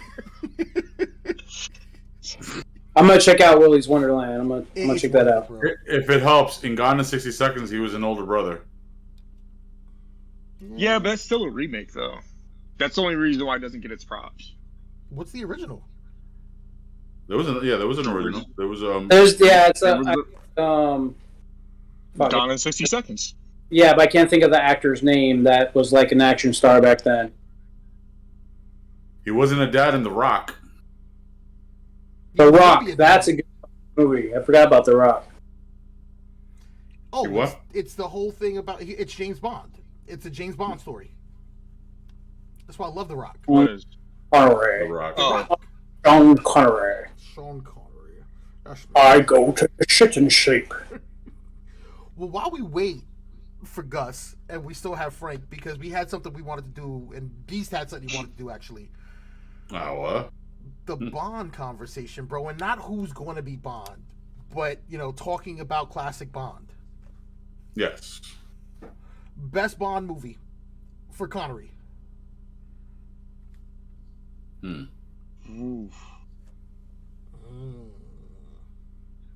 I'm gonna check out Willy's Wonderland. I'm gonna check that out. Bro. If it helps, in Gone in 60 Seconds, he was an older brother. Yeah, but that's still a remake, though. That's the only reason why it doesn't get its props. What's the original? There was an original. There was it's Gone in 60 Seconds. Yeah, but I can't think of the actor's name that was like an action star back then. He wasn't a dad in The Rock. The Rock. That's a good movie. I forgot about The Rock. Oh, What? it's the whole thing about it's James Bond. It's a James Bond story. That's why I love The Rock. What is? Connery. The Rock. Oh, Sean Connery. Sean Connery. That's me. I go to the shitting shape. Well, while we wait for Gus, and we still have Frank, because we had something we wanted to do, and Beast had something he wanted to do, actually. Oh, what? The Bond conversation, bro, and not who's going to be Bond, but, talking about classic Bond. Yes. Best Bond movie for Connery.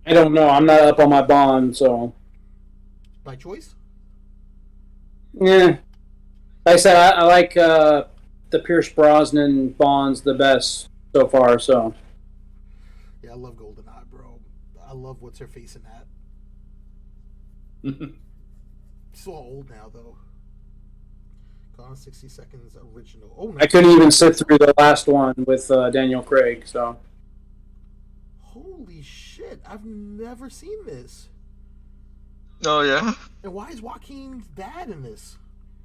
I don't know. I'm not up on my Bond, so By choice? yeah. Like I said, I like the Pierce Brosnan Bonds the best so far. So Yeah, I love GoldenEye, bro. I love what's her face in that. So old now, though. Gone 60 Seconds original. Oh, I couldn't even sit through the last one with Daniel Craig. So Holy shit! I've never seen this. Oh yeah. And why is Joaquin's dad in this?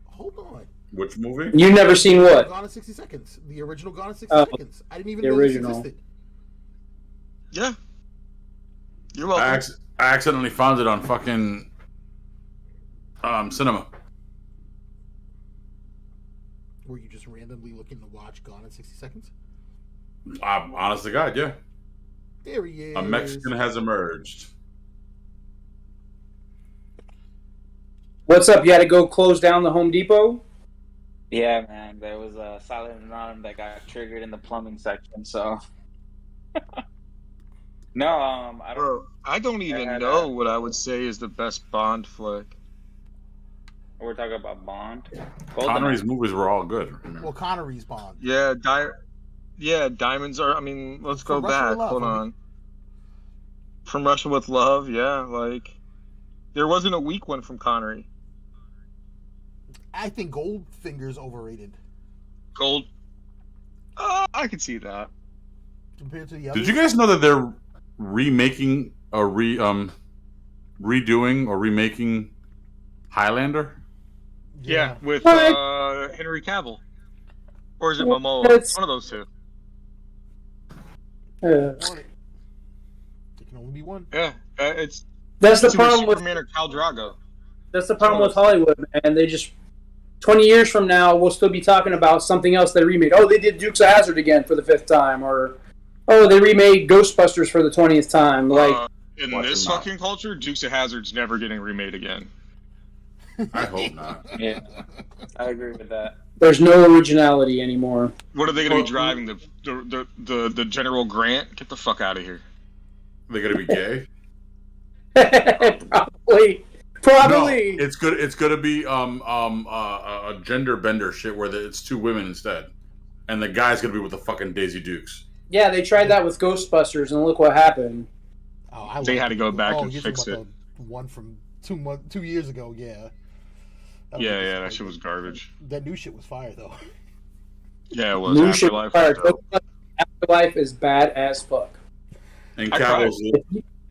Hold on. Which movie? you never seen what? Gone in 60 Seconds. The original Gone in 60 Seconds. I didn't even the know original. this existed. Yeah. You're welcome. I accidentally found it on fucking cinema. Were you just randomly looking to watch Gone in 60 Seconds? Honest to God, yeah. There he is. A Mexican has emerged. What's up? You had to go close down the Home Depot? Yeah, man. There was a silent alarm that got triggered in the plumbing section, so. No, I don't. Bro, I don't even know what I would say is the best Bond flick. We're talking about Bond. Connery's movies were all good. Well, Connery's Bond. Yeah, Diamonds Are. I mean, let's go From Russia back. with Love, Hold I mean. on. From Russia with Love, yeah. Like, there wasn't a weak one from Connery. I think Goldfinger's overrated Gold. I could see that. compared to the others. Did you guys know that they're remaking or redoing or remaking Highlander? Yeah, with What? Henry Cavill. Or is it Well, Momoa? that's- One of those two. There can only be one. Yeah, it's. That's the it's either problem with Superman or Khal Drago. That's the problem with Hollywood, man. They just 20 years from now, we'll still be talking about something else they remade. Oh, they did Dukes of Hazzard again for the 5th time, or oh, they remade Ghostbusters for the 20th time. Like In this fucking culture, Dukes of Hazzard's never getting remade again. I hope not. Yeah, I agree with that. there's no originality anymore. What are they going to be driving? The General Grant? Get the fuck out of here. They're gonna be gay. Probably. No, it's good. It's gonna be a gender bender shit where it's two women instead, and the guy's gonna be with the fucking Daisy Dukes. Yeah, they tried that with Ghostbusters, and look what happened. Oh, They had to go back and you're fix talking it. about the one from 2 years ago. Yeah. That shit was garbage. That new shit was fire though. Yeah, it was. New shit Afterlife. fire. Afterlife is bad as fuck. And I cried.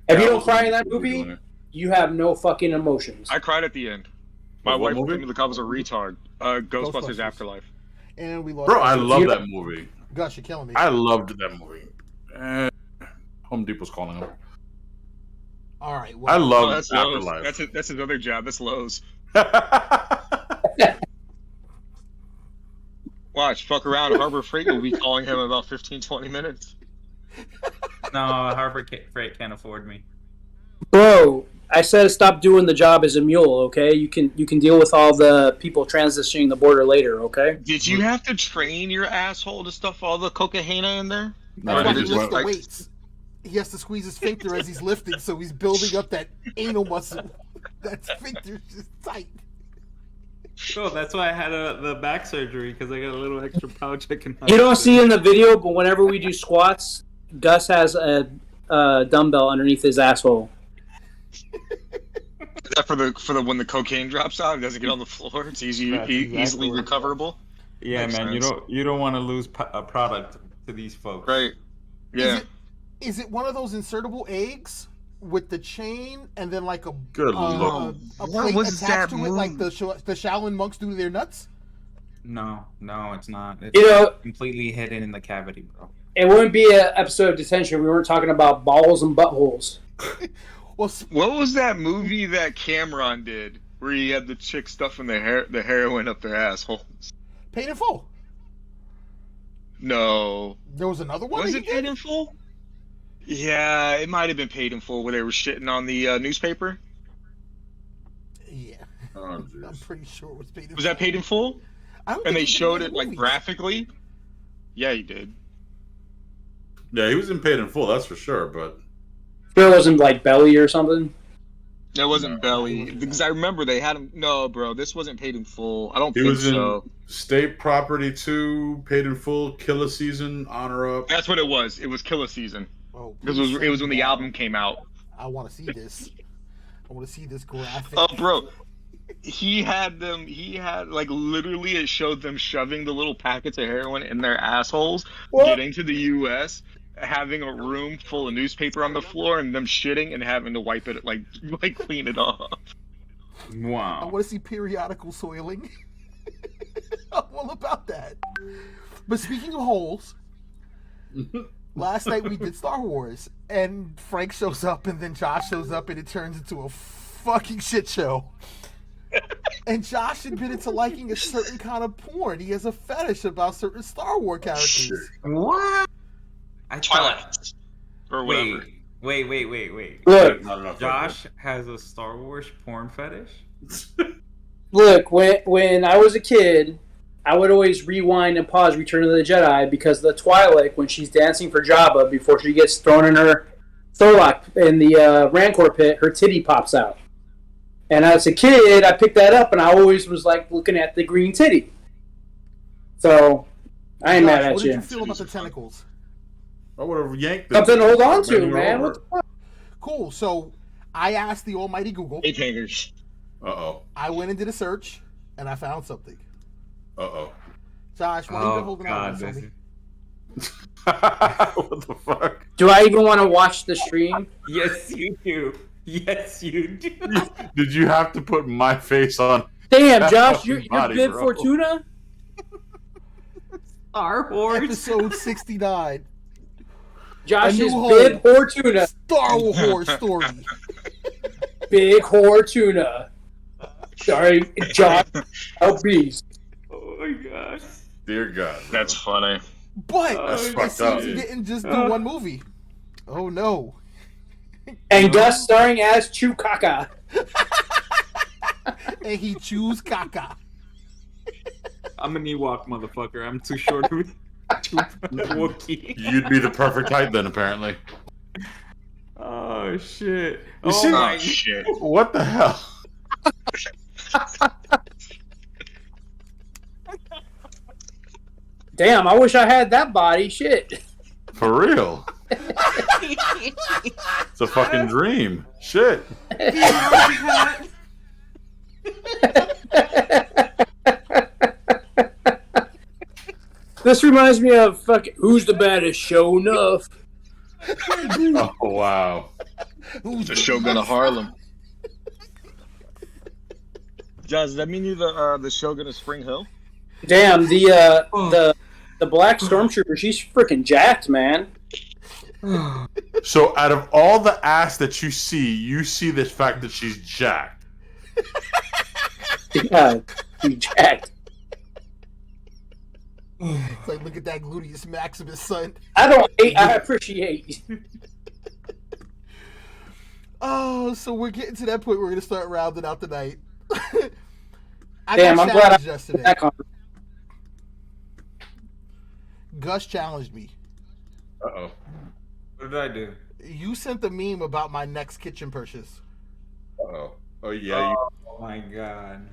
If you don't cry in that movie, you have no fucking emotions. I cried at the end. My What wife movie? told me the cop was a retard. Ghostbusters Afterlife. And we lost. Bro, I love that movie. Gosh, you're killing me. I loved that movie. Home Depot's calling him. All right. I love Oh, that's Lowe's. Afterlife. That's his other job. That's Lowe's. Watch, fuck around. Harbor Freight will be calling him in about 15, 20 minutes. No, Harbor Freight can't afford me. Bro, I said stop doing the job as a mule, okay? You can deal with all the people transitioning the border later, okay? Did you have to train your asshole to stuff all the cocaine in there? That's No, why he he just lifts went- the weights. He has to squeeze his sphincter as he's lifting, so he's building up that anal muscle. That sphincter's just tight. Oh, that's why I had the back surgery, because I got a little extra pouch I can. You don't see in the video, but whenever we do squats, Gus has a dumbbell underneath his asshole. Is that for the when the cocaine drops out, it doesn't get on the floor? It's easily recoverable. Yeah, Makes man, sense. you don't want to lose a product to these folks. Right. Yeah. Is it one of those insertable eggs with the chain and then like a Good lord. a What plate was attached that to it, like move? the Shaolin monks do to their nuts? No, it's not. It's You know- completely hidden in the cavity, bro. It wouldn't be an episode of Detention if we weren't talking about balls and buttholes. Well, What was that movie that Cameron did where he had the chick stuffing the heroin up their assholes? Paid in full. No. There was another one. Was that it he paid did? in full? Yeah, it might have been paid in full where they were shitting on the newspaper. Yeah, Oh, I'm jeez. pretty sure it was paid in Was full. that paid in full? I don't And think they he did showed in it the like movie. graphically? Yeah, he did. Yeah, he was in Paid in Full, that's for sure, but Sure, it wasn't like belly or something. That wasn't No, Belly. Because I remember they had him. No, bro, this wasn't paid in full. I don't he think was in so. State Property 2, Paid in Full, Kill a Season, Honor Up. That's what it was. It was Killer Season. Oh, Because it was when the album came out. I want to see this. I want to see this graphic. Oh, bro. He had like literally it showed them shoving the little packets of heroin in their assholes, getting to the US, having a room full of newspaper on the floor and them shitting and having to wipe it like clean it off. I Wow. want to see periodical soiling. I'm all about that. But speaking of holes, last night we did Star Wars, and Frank shows up, and then Josh shows up, and it turns into a fucking shit show. And Josh admitted to liking a certain kind of porn. He has a fetish about certain Star Wars characters. What? I Twilight. thought. Or whatever. Wait. Look, Not enough. Josh has a Star Wars porn fetish? Look, when I was a kid, I would always rewind and pause Return of the Jedi because the Twi'lek, when she's dancing for Jabba before she gets thrown in her Thorlock in the Rancor pit, her titty pops out. And as a kid, I picked that up and I always was like looking at the green titty. So, I ain't Josh, mad at what did you. you feel about the tentacles? I would have yanked Something to hold on to, Ran you man. over. What the fuck? Cool. So I asked the almighty Google. Ape hangers. Uh-oh. I went and did a search, and I found something. Uh-oh. Josh, why are you Oh, holding God. on to This me? is... What the fuck? Do I even want to watch the stream? Yes, you do. Yes, you do. Did you have to put my face on? Damn, that Josh, fucking you're body, Bib bro? Fortuna? Star Wars. Episode 69. Josh A New is Hope. Bib Fortuna. Star Wars story. Big Fortuna. Sorry, John Beast. Oh my gosh. Dear God. bro. That's funny. But That's it fucked up, seems he dude. didn't just do one movie. Oh no. And Gus starring as Chewbacca. And he chews caca. I'm an Ewok, motherfucker. I'm too short to be Wookiee. You'd be the perfect height then, apparently. Oh shit. You see, Oh, shit. what the hell? Damn, I wish I had that body. Shit. For real? It's a fucking dream. Shit. This reminds me of fucking Who's the Baddest? Show enough. Oh wow. The Shogun of Harlem. John, does that mean you're the Shogun of Spring Hill? Damn, the black stormtrooper, she's freaking jacked, man. So out of all the ass that you see the fact that she's jacked. Yeah, she's jacked. It's like, look at that gluteus maximus, son. I appreciate. Oh, so we're getting to that point where we're going to start rounding out the night. Damn, I'm glad yesterday. Gus challenged me. Uh-oh. What did I do? You sent the meme about my next kitchen purchase. Uh-oh. Oh, yeah. Oh, my God.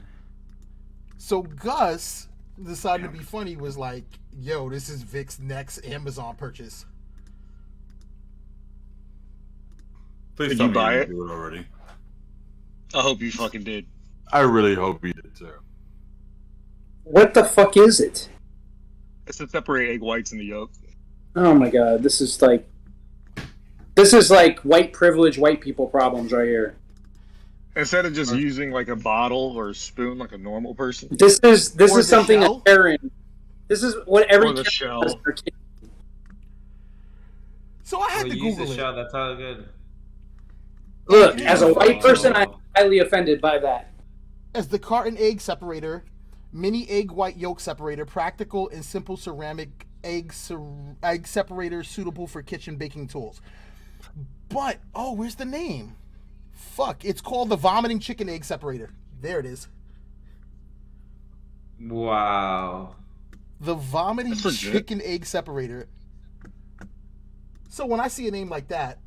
So Gus decided to be funny, was like, yo, this is Vic's next Amazon purchase. Please Did tell you me buy you it? do it already. I hope you fucking did. I really hope you did, too. What the fuck is it? It's to separate egg whites in the yolk. Oh my god, this is like white privilege, white people problems right here. Instead of just using like a bottle or a spoon like a normal person. This is something shell? that Karen. This is what every Or the Karen shell. does for kids. So I had to use Google the it. shell. That's all good. Look, as a white person, I'm highly offended by that. As the carton egg separator, mini egg white yolk separator, practical and simple ceramic egg separator suitable for kitchen baking tools. But, where's the name? Fuck, it's called the vomiting chicken egg separator. There it is. Wow. The vomiting chicken egg separator. So when I see a name like that,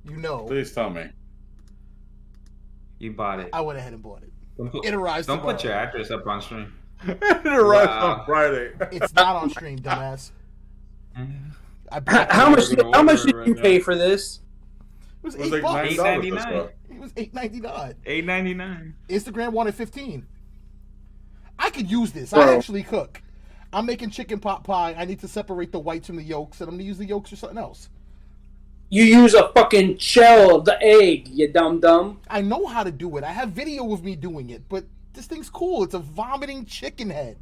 you know. Please tell me. You bought it. I went ahead and bought it. It arrives Don't tomorrow. put your address up on stream. It arrives on Friday. It's not on stream, dumbass. How much did you pay for this? It was It was $8. like $9. It was $8.99. $8.99. Instagram wanted $15. I could use this. Bro. I actually cook. I'm making chicken pot pie. I need to separate the whites from the yolks, and I'm gonna use the yolks for something else. You use a fucking shell of the egg, you dumb. I know how to do it. I have video of me doing it, but this thing's cool. It's a vomiting chicken head.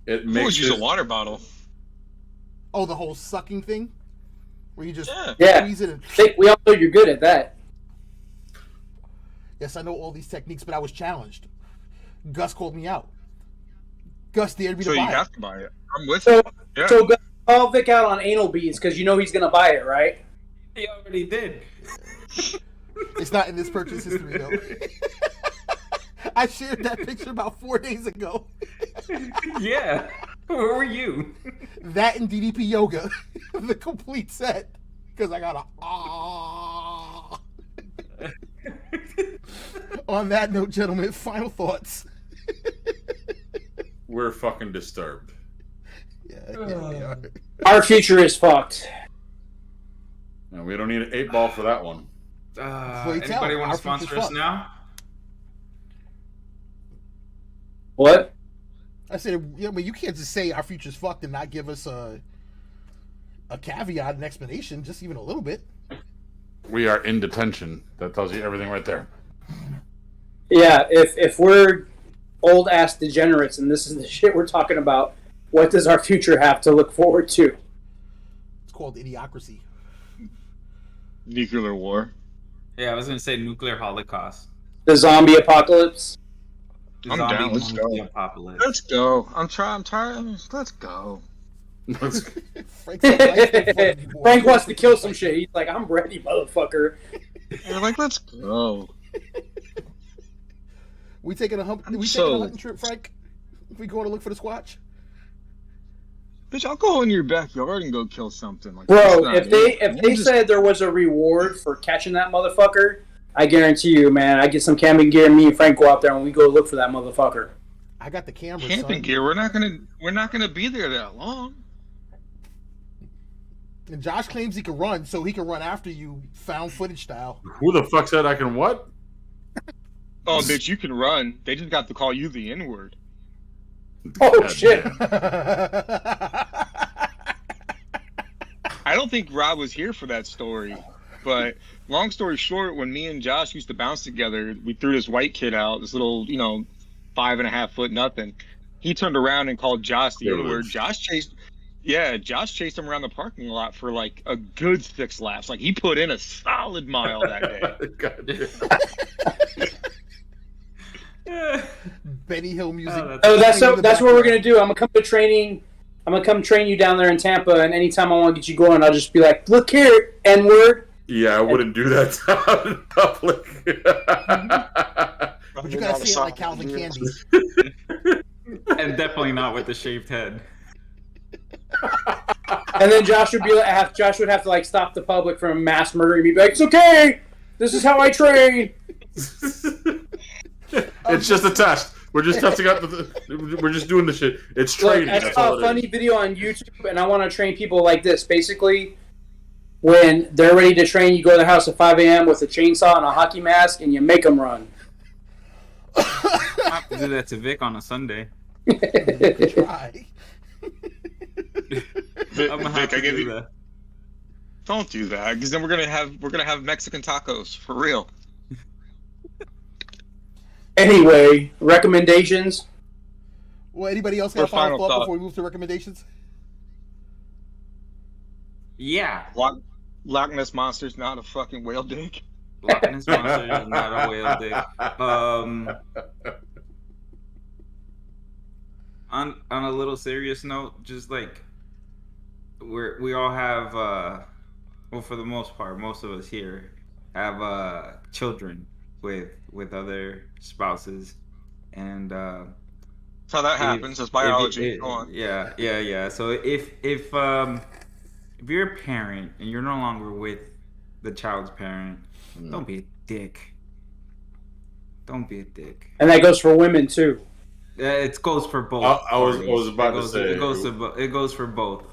It Always makes use a it, water bottle. Oh, the whole sucking thing? Where you just Yeah. squeeze it and... We all know you're good at that. Yes, I know all these techniques, but I was challenged. Gus called me out. Gus dared me So to you buy have it. to buy it. I'm with So, you. Yeah. so go call Vic out on anal beads because you know he's gonna buy it, right? He already did. It's not in this purchase history, though. I shared that picture about 4 days ago. Yeah. Where were you? That and DDP Yoga. The complete set. Because I got a On that note, gentlemen, final thoughts. we're fucking disturbed. Yeah, we are. Our future is fucked. And we don't need an 8-ball for that one. Anybody want to sponsor us now? What? I said, yeah, but you can't just say our future's fucked and not give us a caveat, an explanation, just even a little bit. We are in detention. That tells you everything right there. Yeah, if we're old ass degenerates and this is the shit we're talking about, what does our future have to look forward to? It's called idiocracy. Nuclear war. Yeah, I was gonna say nuclear holocaust. The zombie apocalypse? I'm down. Let's go. Apocalypse. Let's go. I'm tired. Let's go. Frank wants to kill some shit. He's like, I'm ready, motherfucker. You're like, let's go. We taking a taking a hunting trip, Frank? If we going to look for the Squatch? Bitch, I'll go in your backyard and go kill something. Like, Bro, if they said there was a reward for catching that motherfucker, I guarantee you, man, I get some camping gear, and me and Frank go out there and we go look for that motherfucker. I got the camera. Camping gear. We're not gonna be there that long. And Josh claims he can run, so he can run after you, found footage style. Who the fuck said I can what? Oh, bitch, you can run. They just got to call you the N-word. Oh shit! I don't think Rob was here for that story, but long story short, when me and Josh used to bounce together, we threw this white kid out, this little, 5.5 foot nothing. He turned around and called Josh the N-word. Josh chased him around the parking lot for like a good 6 laps. Like he put in a solid mile that day. Benny Hill music. That's what we're gonna do. I'm gonna come to training. I'm gonna come train you down there in Tampa, and anytime I want to get you going, I'll just be like, "Look here, N-word." Yeah, I wouldn't do that out in public. But you gotta say it like Calvin Candy. And definitely not with the shaved head. And then Josh would have to like stop the public from mass murdering me. Be like, "It's okay. This is how I train." It's just a test. We're just testing out we're just doing the shit. It's training. Look, I saw a funny video on YouTube, and I want to train people like this. Basically, when they're ready to train, you go to their house at 5 a.m. with a chainsaw and a hockey mask, and you make them run. I have to do that to Vic on a Sunday. Try. Vic, I give you that. Don't do that, because then we're gonna have Mexican tacos for real. Anyway, recommendations. Well, anybody else have a final thought before we move to recommendations? Yeah. Loch Ness Monster's not a fucking whale dick. Loch Ness Monster is not a whale dick. On a little serious note, just like we all have, well, for the most part, most of us here have children with other spouses, and that's how that happens. That's biology. Go on. Yeah. So if you're a parent and you're no longer with the child's parent, don't be a dick. Don't be a dick. And that goes for women too. It goes for both. I was about to say it goes for both.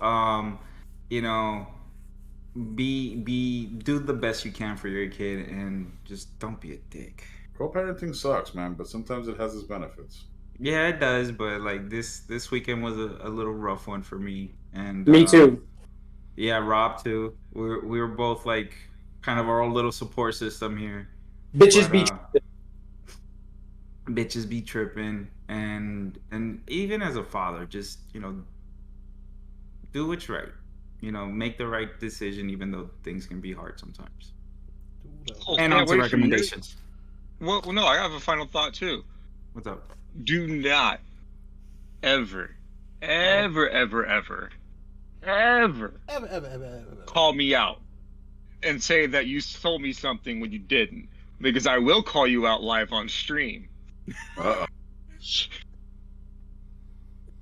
Do the best you can for your kid, and just don't be a dick. Co-parenting sucks, man, but sometimes it has its benefits. Yeah, it does, but like this weekend was a little rough one for me, and me too. Yeah, Rob too. We were both like kind of our own little support system here. Bitches be tripping, and even as a father, just do what's right. Make the right decision, even though things can be hard sometimes. And on to recommendations. Well, no, I have a final thought too. What's up? Do not ever call me out and say that you told me something when you didn't, because I will call you out live on stream. Uh-oh.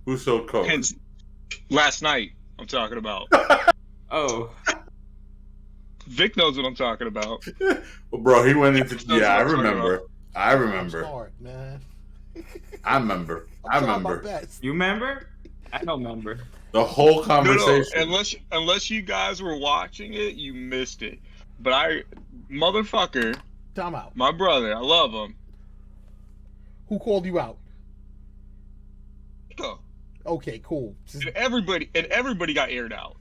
Who sold coke? Hence, last night, I'm talking about. Oh. Vic knows what I'm talking about. Well, bro, he went into... Yeah, I remember. Smart, man. I remember. You remember? I don't remember. The whole conversation. No, unless you guys were watching it, you missed it. But motherfucker... Time out. My brother, I love him. Who called you out? Nico. Okay, cool. And everybody got aired out.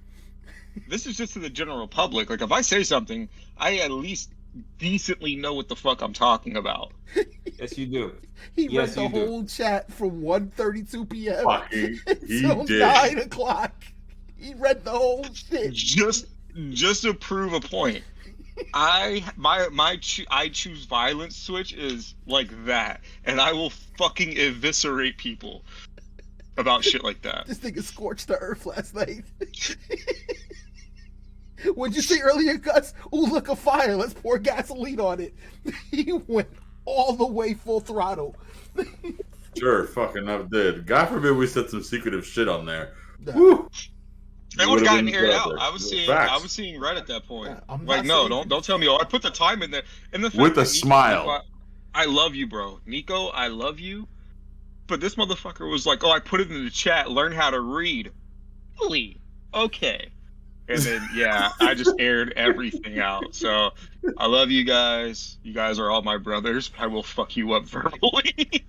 This is just to the general public. Like, if I say something, I at least decently know what the fuck I'm talking about. Yes, you do. He read the whole chat from 1:32 p.m. He did. 9 o'clock. He read the whole shit. Just to prove a point. I choose violence switch is like that, and I will fucking eviscerate people about shit like that. This nigga scorched the earth last night. What'd you say earlier, Gus? Ooh, look, a fire. Let's pour gasoline on it. He went all the way full throttle. Sure, fucking up did. God forbid we said some secretive shit on there. No. Woo! It would have gotten aired out. I was seeing red at that point. Like, no, don't tell me. Oh, I put the time in there. And the fact with a smile. I love you, bro. Nico, I love you. But this motherfucker was like, oh, I put it in the chat. Learn how to read. Really? Okay. And then, yeah, I just aired everything out. So I love you guys. You guys are all my brothers. I will fuck you up verbally.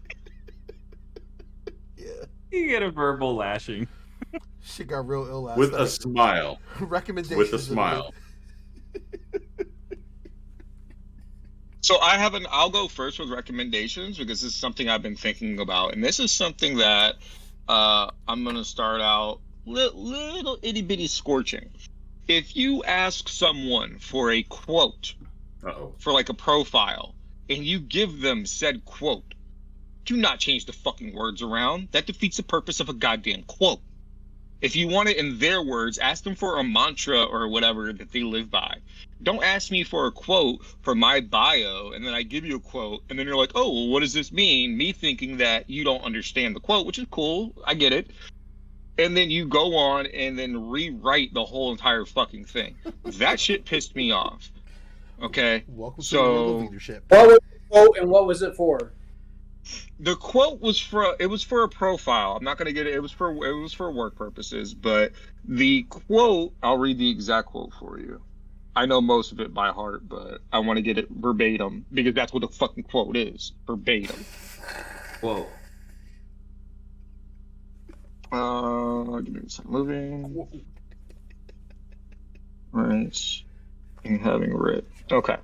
You get a verbal lashing. Shit got real ill last With night. a smile. Recommendations. With a smile. So I'll go first with recommendations because this is something I've been thinking about. And this is something that I'm going to start out little itty bitty scorching. If you ask someone for a quote, for like a profile, and you give them said quote, do not change the fucking words around. That defeats the purpose of a goddamn quote. If you want it in their words, ask them for a mantra or whatever that they live by. Don't ask me for a quote for my bio, and then I give you a quote, and then you're like, oh, well, what does this mean? Me thinking that you don't understand the quote, which is cool. I get it. And then you go on and then rewrite the whole entire fucking thing. That shit pissed me off. Okay? Welcome to the world of leadership. What was the quote and what was it for? The quote was for a profile. I'm not gonna get it. It was for work purposes. But the quote, I'll read the exact quote for you. I know most of it by heart, but I want to get it verbatim because that's what the fucking quote is. Verbatim. Whoa. Give me a second. Moving. Right. And having read. Okay.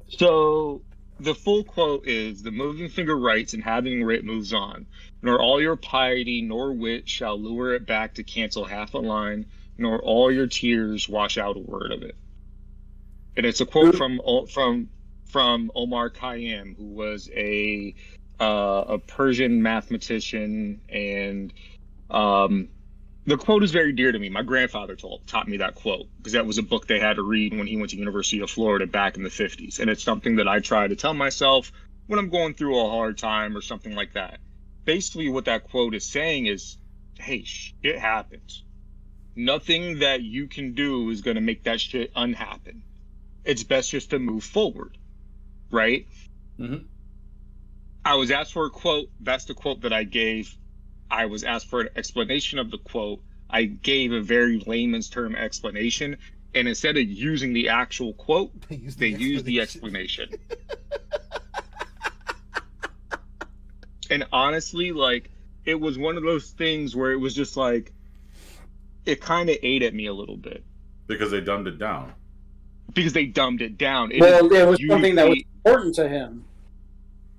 So the full quote is, the moving finger writes and having writ moves on. Nor all your piety nor wit shall lure it back to cancel half a line, nor all your tears wash out a word of it. And it's a quote from Omar Khayyam, who was a Persian mathematician, and the quote is very dear to me. My grandfather taught me that quote because that was a book they had to read when he went to University of Florida back in the 50s. And it's something that I try to tell myself when I'm going through a hard time or something like that. Basically, what that quote is saying is, hey, shit happens. Nothing that you can do is going to make that shit unhappen. It's best just to move forward, right? Mm-hmm. I was asked for a quote. That's the quote that I gave. I was asked for an explanation of the quote. I gave a very layman's term explanation, and instead of using the actual quote, they used the explanation. And honestly, like, it was one of those things where it was just like, it kind of ate at me a little bit. Because they dumbed it down. Because they dumbed it down. It was something that was important to him.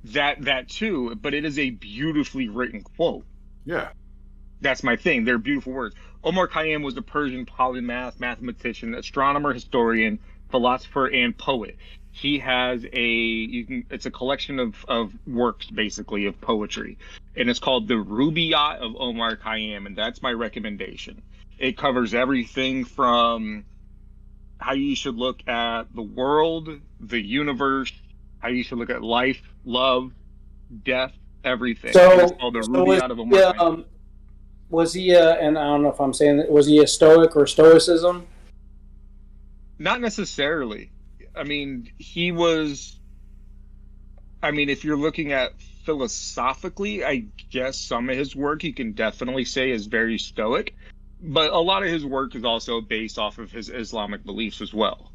That too, but it is a beautifully written quote. Yeah. That's my thing. They're beautiful words. Omar Khayyam was a Persian polymath, mathematician, astronomer, historian, philosopher, and poet. He has it's a collection of works, basically, of poetry. And it's called The Rubaiyat of Omar Khayyam, and that's my recommendation. It covers everything from how you should look at the world, the universe, how you should look at life, love, death, everything. So, it's called The Rubaiyat of Omar Khayyam. Was he, and I don't know if I'm saying that, was he a Stoic or Stoicism? Not necessarily. I mean, he was, if you're looking at philosophically, I guess some of his work you can definitely say is very Stoic, but a lot of his work is also based off of his Islamic beliefs as well,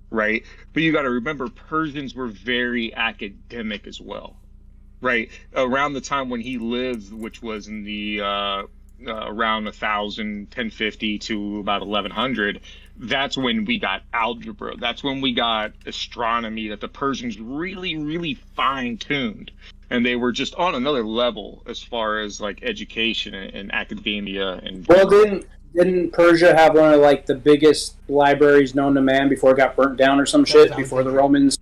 right? But you got to remember, Persians were very academic as well, right? Around the time when he lived, which was in the around 1050 to about 1100, that's when we got algebra. That's when we got astronomy that the Persians really, really fine-tuned. And they were just on another level as far as like education and academia. And well, didn't Persia have one of like the biggest libraries known to man before it got burnt down or some shit before the Romans?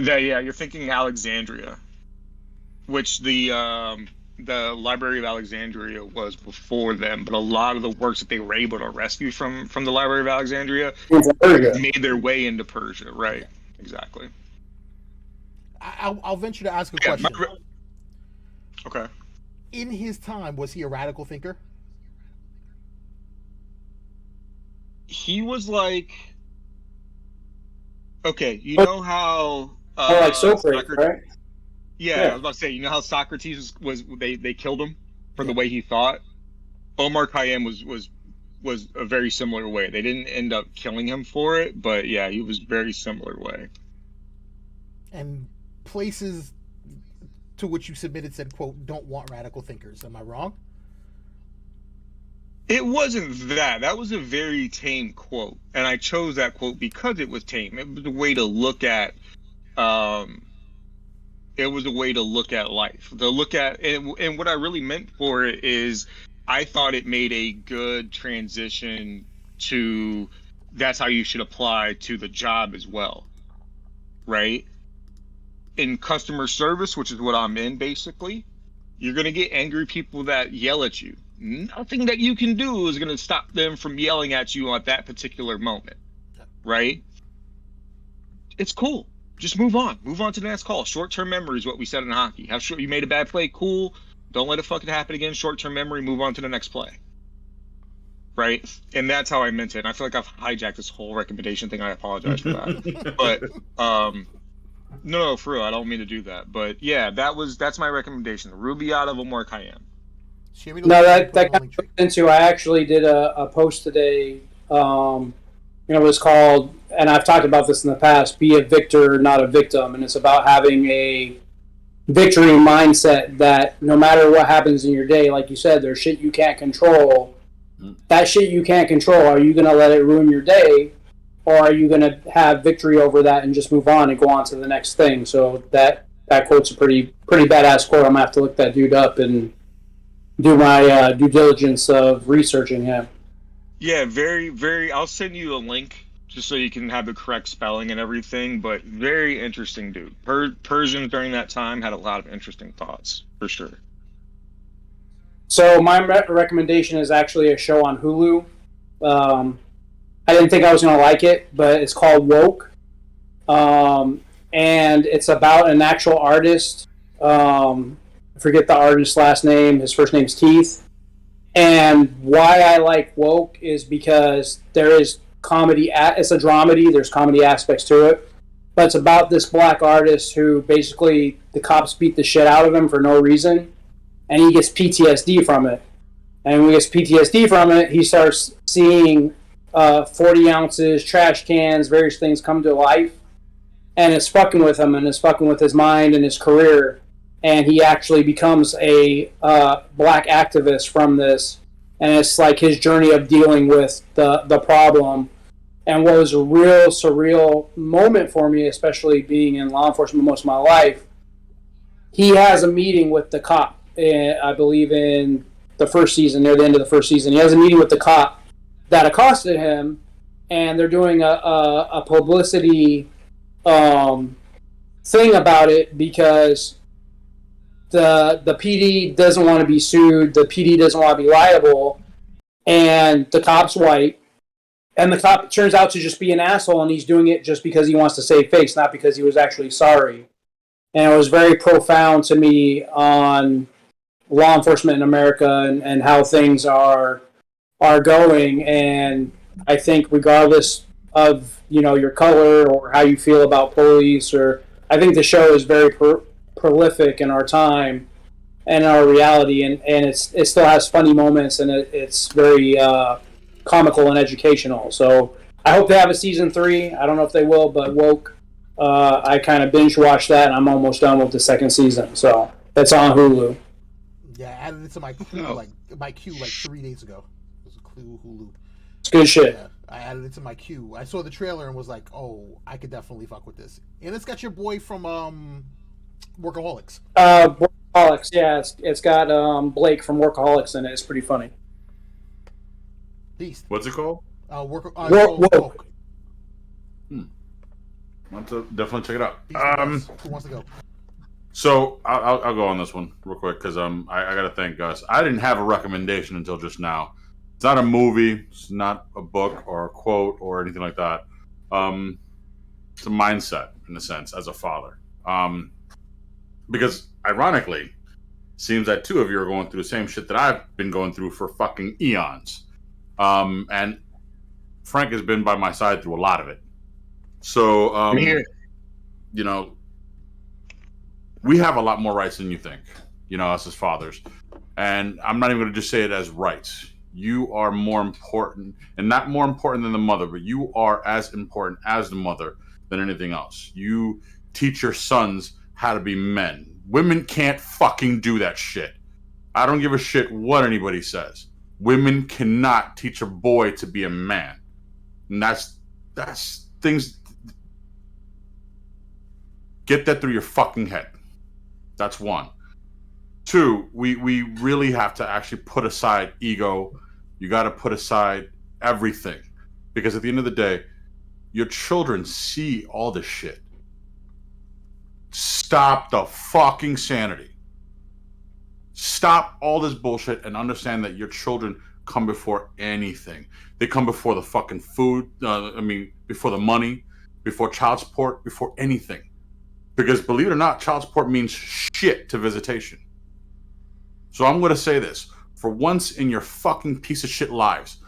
Yeah, you're thinking Alexandria, which the Library of Alexandria was before them, but a lot of the works that they were able to rescue from the Library of Alexandria made their way into Persia. Right, exactly. I'll venture to ask a question. Okay. In his time, was he a radical thinker? He was like, okay, you know how like Socrates, right? Yeah, I was about to say, you know how Socrates was they killed him for the way he thought? Omar Khayyam was was a very similar way. They didn't end up killing him for it, but yeah, he was very similar way. And places to which you submitted said, quote, don't want radical thinkers. Am I wrong? It wasn't that. That was a very tame quote. And I chose that quote because it was tame. It was a way to look at life. And what I really meant for it is I thought it made a good transition to that's how you should apply to the job as well. Right? In customer service, which is what I'm in basically, you're going to get angry people that yell at you. Nothing that you can do is going to stop them from yelling at you at that particular moment. Right? It's cool. Just move on. Move on to the next call. Short-term memory is what we said in hockey. Have you made a bad play? Cool. Don't let it fucking happen again. Short-term memory. Move on to the next play. Right? And that's how I meant it. And I feel like I've hijacked this whole recommendation thing. I apologize for that. But no, for real. I don't mean to do that. But yeah, that's my recommendation. Rubiata Omar Khayyam. No, that kind of goes into. I actually did a post today. It was called, and I've talked about this in the past, be a victor, not a victim. And it's about having a victory mindset that no matter what happens in your day, like you said, there's shit you can't control. That shit you can't control, are you going to let it ruin your day? Or are you going to have victory over that and just move on and go on to the next thing? So that quote's a pretty badass quote. I'm going to have to look that dude up and do my due diligence of researching him. Yeah, very, very. I'll send you a link just so you can have the correct spelling and everything. But very interesting dude. Persians during that time had a lot of interesting thoughts, for sure. So my recommendation is actually a show on Hulu. I didn't think I was going to like it, but it's called Woke. And it's about an actual artist. I forget the artist's last name. His first name's Keith. And why I like Woke is because there is comedy. It's a dramedy. There's comedy aspects to it. But it's about this black artist who basically the cops beat the shit out of him for no reason. And he gets PTSD from it. And when he gets PTSD from it, he starts seeing 40 ounces, trash cans, various things come to life. And it's fucking with him and it's fucking with his mind and his career. And he actually becomes a black activist from this. And it's like his journey of dealing with the problem. And what was a real surreal moment for me, especially being in law enforcement most of my life, he has a meeting with the cop, I believe in the first season, near the end of the first season. He has a meeting with the cop that accosted him, and they're doing a publicity thing about it because the PD doesn't want to be sued, the PD doesn't want to be liable, and the cop's white, and the cop turns out to just be an asshole, and he's doing it just because he wants to save face, not because he was actually sorry. And it was very profound to me on law enforcement in America and how things are going. And I think regardless of your color or how you feel about police, or I think the show is very prolific in our time and our reality, and it still has funny moments, and it's very comical and educational. So I hope they have a season 3. I don't know if they will, but Woke, I kind of binge watched that, and I'm almost done with the second season. So it's on Hulu. Yeah, I added it to my queue like 3 days ago. It was a clue Hulu. It's good shit. Yeah, I added it to my queue. I saw the trailer and was like, oh, I could definitely fuck with this. And it's got your boy from Workaholics. Workaholics, yeah. It's got Blake from Workaholics in it. It's pretty funny. Beast. What's it called? Woke. Want to definitely check it out. Who wants to go? So I'll go on this one real quick because I got to thank Gus. I didn't have a recommendation until just now. It's not a movie. It's not a book or a quote or anything like that. It's a mindset in a sense as a father. Because ironically, it seems that 2 of you are going through the same shit that I've been going through for fucking eons. And Frank has been by my side through a lot of it. So, we have a lot more rights than you think, us as fathers. And I'm not even going to just say it as rights. you are more important, and not more important than the mother, but you are as important as the mother than anything else. You teach your sons how to be men. Women can't fucking do that shit. I don't give a shit what anybody says. Women cannot teach a boy to be a man. And that's things. Get that through your fucking head. That's one. Two, we really have to actually put aside ego. You got to put aside everything. Because at the end of the day, your children see all this shit. Stop the fucking sanity. Stop all this bullshit and understand that your children come before anything. They come before the fucking food. Before the money, before child support, before anything. Because believe it or not, child support means shit to visitation. So I'm going to say this. For once in your fucking piece of shit lives,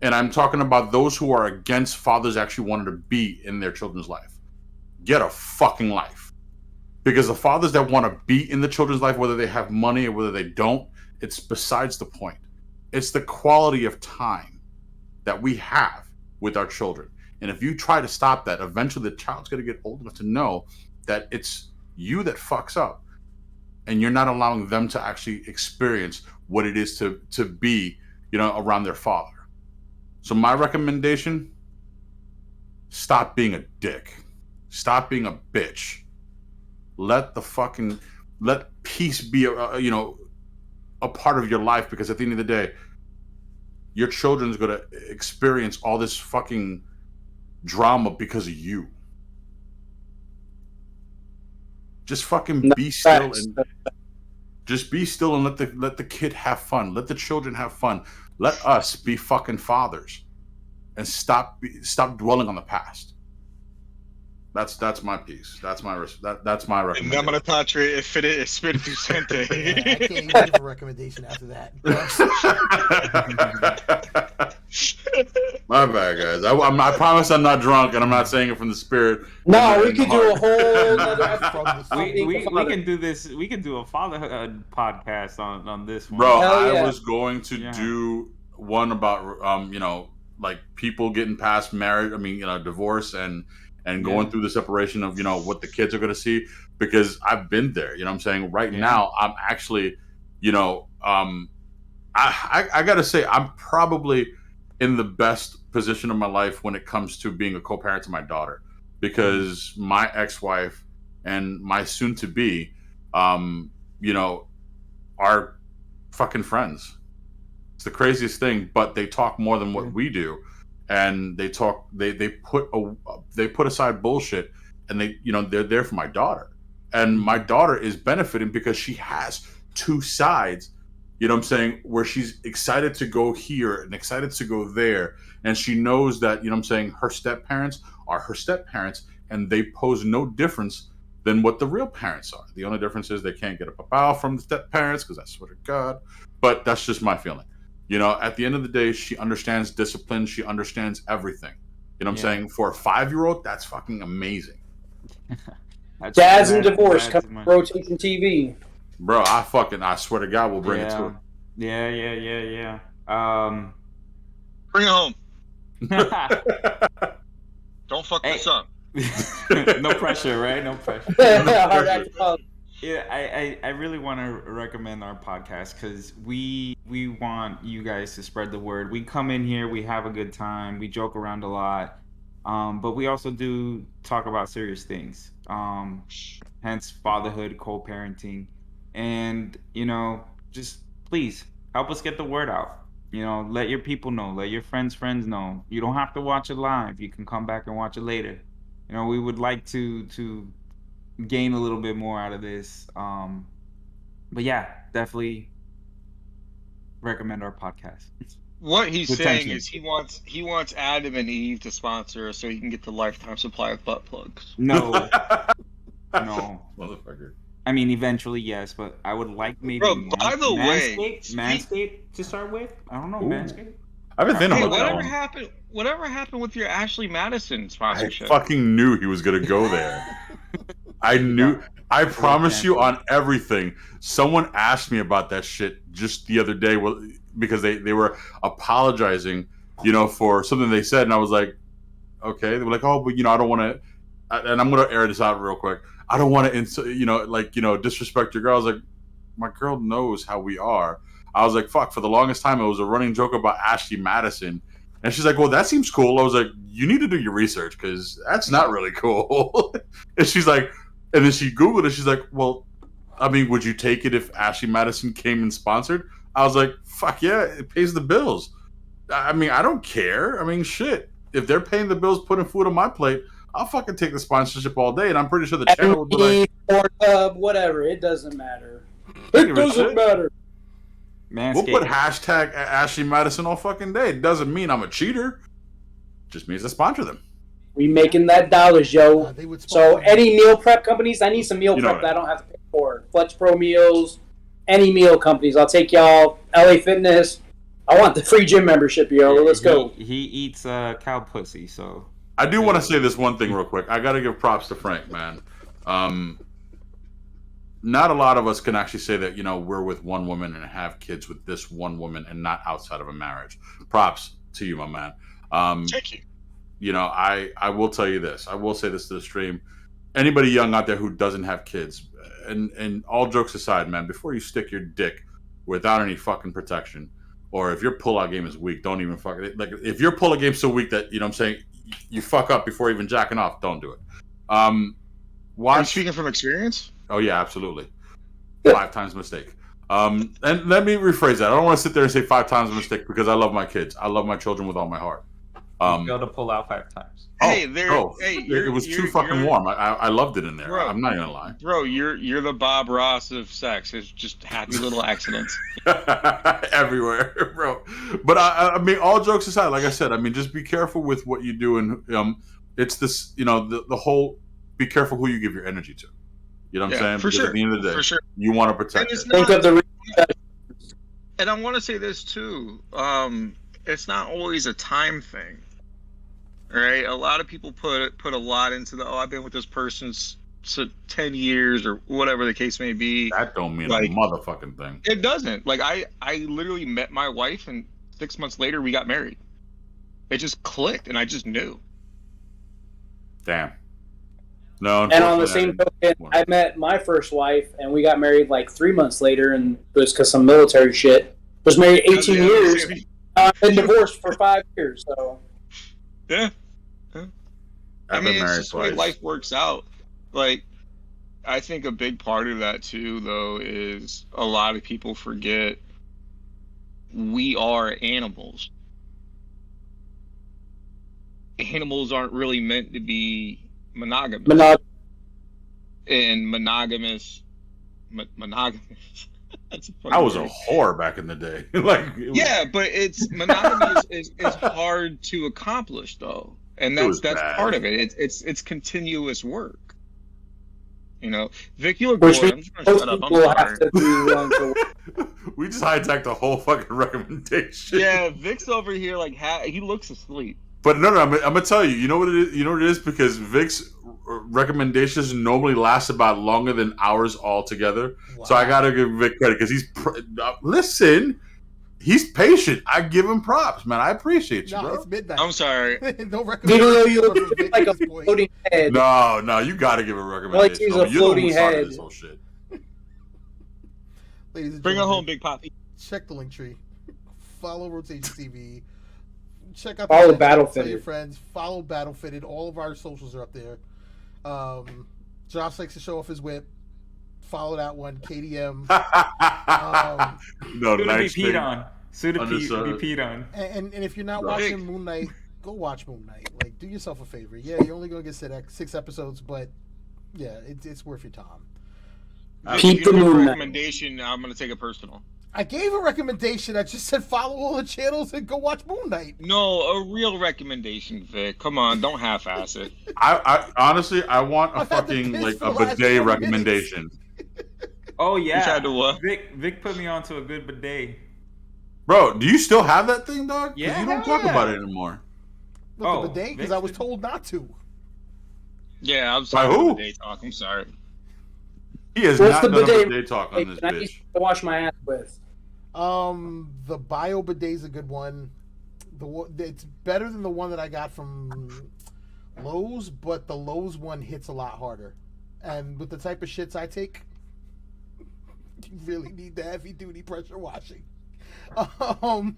and I'm talking about those who are against fathers actually wanting to be in their children's life, get a fucking life. Because the fathers that want to be in the children's life, whether they have money or whether they don't, it's besides the point. It's the quality of time that we have with our children. And if you try to stop that, eventually the child's going to get old enough to know that it's you that fucks up. And you're not allowing them to actually experience what it is to be, around their father. So my recommendation, stop being a dick. Stop being a bitch. Let peace be a part of your life, because at the end of the day, your children's going to experience all this fucking drama because of you. Just fucking be still and just be still and let the kid have fun. Let the children have fun. Let us be fucking fathers and stop dwelling on the past. That's my piece. That's my recommendation. Patria Espiritu Sante. I can't even give a recommendation after that. My bad, guys. I promise I'm not drunk, and I'm not saying it from the spirit. No, we could do a whole other episode. We can do this. We can do a fatherhood podcast on this one. Bro, I was going to do one about like people getting past marriage. Divorce and going through the separation of what the kids are going to see, because I've been there. You know what I'm saying? Right now, I'm actually, I got to say, I'm probably in the best position of my life when it comes to being a co-parent to my daughter, because my ex-wife and my soon-to-be, are fucking friends. It's the craziest thing, but they talk more than what we do. And they talk. They put aside bullshit, and they're there for my daughter. And my daughter is benefiting because she has two sides. You know what I'm saying? Where she's excited to go here and excited to go there, and she knows that her step parents are her step parents, and they pose no difference than what the real parents are. The only difference is they can't get a papal from the step parents, because I swear to God. But that's just my feeling. At the end of the day, she understands discipline. She understands everything. You know what I'm saying? For a 5-year-old, that's fucking amazing. Dads and Divorce coming to Rotation TV. Bro, I swear to God, we'll bring it to her. Yeah. Bring it home. Don't fuck this up. No pressure, right? No pressure. Yeah, I really want to recommend our podcast, because we want you guys to spread the word. We come in here, we have a good time, we joke around a lot, but we also do talk about serious things. Hence fatherhood, co-parenting, and just please help us get the word out. Let your people know, let your friends know. You don't have to watch it live. You can come back and watch it later. We would like to gain a little bit more out of this, but yeah, definitely recommend our podcast. What he's Detention. saying is he wants Adam and Eve to sponsor us so he can get the lifetime supply of butt plugs. No motherfucker. I mean, eventually yes, but I would like maybe by the way, Manscaped to start with. I don't know. Manscaped. I've been thinking about whatever that. happened whatever happened with your Ashley Madison sponsorship? I fucking knew he was gonna go there. I knew. I promise you on everything. Someone asked me about that shit just the other day. Well, because they were apologizing, for something they said, and I was like, okay. They were like, oh, but I don't want to, and I'm gonna air this out real quick. I don't want to, disrespect your girl. I was like, my girl knows how we are. I was like, fuck. For the longest time, it was a running joke about Ashley Madison. And she's like, well, that seems cool. I was like, you need to do your research because that's not really cool. And she's like, and then she Googled it. She's like, well, I mean, would you take it if Ashley Madison came and sponsored? I was like, fuck yeah, it pays the bills. I mean, I don't care. I mean, shit. If they're paying the bills, putting food on my plate, I'll fucking take the sponsorship all day. And I'm pretty sure the channel would be like, whatever. It doesn't matter. It doesn't matter. We'll put hashtag Ashley Madison all fucking day. It doesn't mean I'm a cheater. Just means I sponsor them. We making that dollars, yo. So any meal prep companies, I need some meal prep that I don't have to pay for. Flex Pro Meals, any meal companies. I'll take y'all. LA Fitness. I want the free gym membership, yo. Let's go. He eats cow pussy, so. I do want to say this one thing real quick. I got to give props to Frank, man. Not a lot of us can actually say that, we're with one woman and have kids with this one woman and not outside of a marriage. Props to you, my man. Thank you. I will tell you this. I will say this to the stream. Anybody young out there who doesn't have kids, and all jokes aside, man, before you stick your dick without any fucking protection, or if your pullout game is weak, don't even fucking, like, if your pullout game's so weak that, I'm saying, you fuck up before even jacking off, don't do it. I'm speaking from experience? Oh yeah, absolutely. 5 times mistake. And let me rephrase that. I don't want to sit there and say 5 times a mistake because I love my kids. I love my children with all my heart. You failed to pull out 5 times. It was too fucking warm. I loved it in there. Bro, I'm not gonna lie. Bro, you're the Bob Ross of sex. It's just happy little accidents everywhere, bro. But I mean, all jokes aside, like I said, I mean, just be careful with what you do, and it's this, the whole be careful who you give your energy to. You know what I'm saying? For because sure. at the end of the day, for sure. you want to protect it. And I want to say this too. It's not always a time thing, right? A lot of people put a lot into I've been with this person 10 years or whatever the case may be. That don't mean a motherfucking thing. It doesn't. Like I literally met my wife and 6 months later we got married. It just clicked and I just knew. Damn. No, and on the same token, I met my first wife, and we got married like 3 months later, and it was because some military shit. Was married 18 years, been divorced for 5 years. So yeah. I mean, it's just the way life works out. Like, I think a big part of that too, though, is a lot of people forget we are animals. Animals aren't really meant to be monogamous. And monogamous. I was a whore back in the day. Yeah, but it's monogamy is hard to accomplish though, and that's part of it. It's continuous work. Vic, you look bored. I'm just gonna shut up. I'm sorry. We just hijacked the whole fucking recommendation. Yeah, Vic's over here like he looks asleep. But no, I'm gonna tell you. You know what it is? You know what it is? Because Vic's recommendations normally last about longer than hours altogether. Wow. So I gotta give Vic credit because listen, he's patient. I give him props, man. I appreciate you, bro. It's midnight. I'm sorry. No recommendation. You look like a floating head. No, you gotta give a recommendation. Like he's a floating head. This whole shit. Ladies and Bring it gentlemen, home, Big Poppy. Check the link tree. Follow Rotation TV. Check out follow Battlefitted. Tell your friends. Follow Battlefitted. All of our socials are up there. Josh likes to show off his whip. Follow that one. KDM. No, soon nice to be peed on. Soon to be peed on. And if you're not watching Moon Knight, go watch Moon Knight. Like, do yourself a favor. Yeah, you're only gonna get 6 episodes, but yeah, it's worth your time. Keep the Moon Knight recommendation. I'm gonna take it personal. I gave a recommendation. I just said follow all the channels and go watch Moon Knight. No, a real recommendation, Vic. Come on, don't half-ass it. I honestly, I want a fucking a bidet recommendation. Oh yeah, you tried to what? Vic put me onto a good bidet. Bro, do you still have that thing, dog? Yeah, you don't talk about it anymore. What, the bidet? Because I was told not to. Yeah, I'm sorry. By who? Bidet talk. I'm sorry. He has not done a bidet talk on this bitch. To wash my ass with. The bio bidet's a good one. It's better than the one that I got from Lowe's, but the Lowe's one hits a lot harder. And with the type of shits I take, you really need the heavy duty pressure washing. On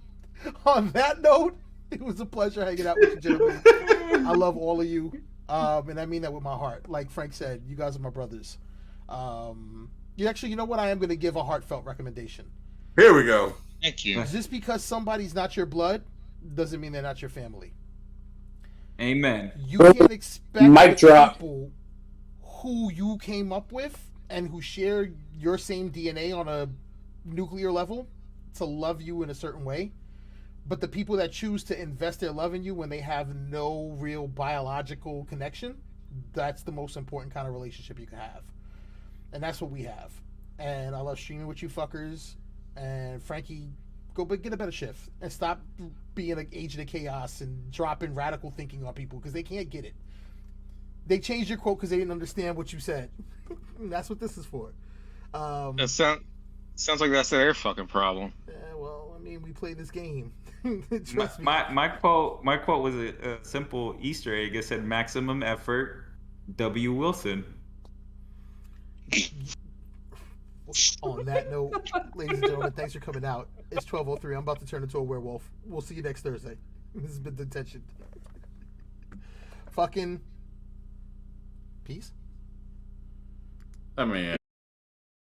that note, it was a pleasure hanging out with you, gentlemen. I love all of you, and I mean that with my heart. Like Frank said, you guys are my brothers. You know what? I am going to give a heartfelt recommendation. Here we go. Thank you. Just because somebody's not your blood doesn't mean they're not your family. Amen. You can't expect Mic drop. people who you came up with and who share your same DNA on a nuclear level to love you in a certain way. But the people that choose to invest their love in you when they have no real biological connection, that's the most important kind of relationship you can have. And that's what we have. And I love streaming with you fuckers. And Frankie, go get a better shift and stop being an agent of chaos and dropping radical thinking on people because they can't get it. They changed your quote because they didn't understand what you said. That's what this is for. That sounds like that's their fucking problem. Yeah, well, I mean, we play this game. My quote was a simple Easter egg. It said maximum effort, W. Wilson. On that note, ladies and gentlemen, thanks for coming out. It's 12:03. I'm about to turn into a werewolf. We'll see you next Thursday. This has been Detention. Fucking peace. I mean.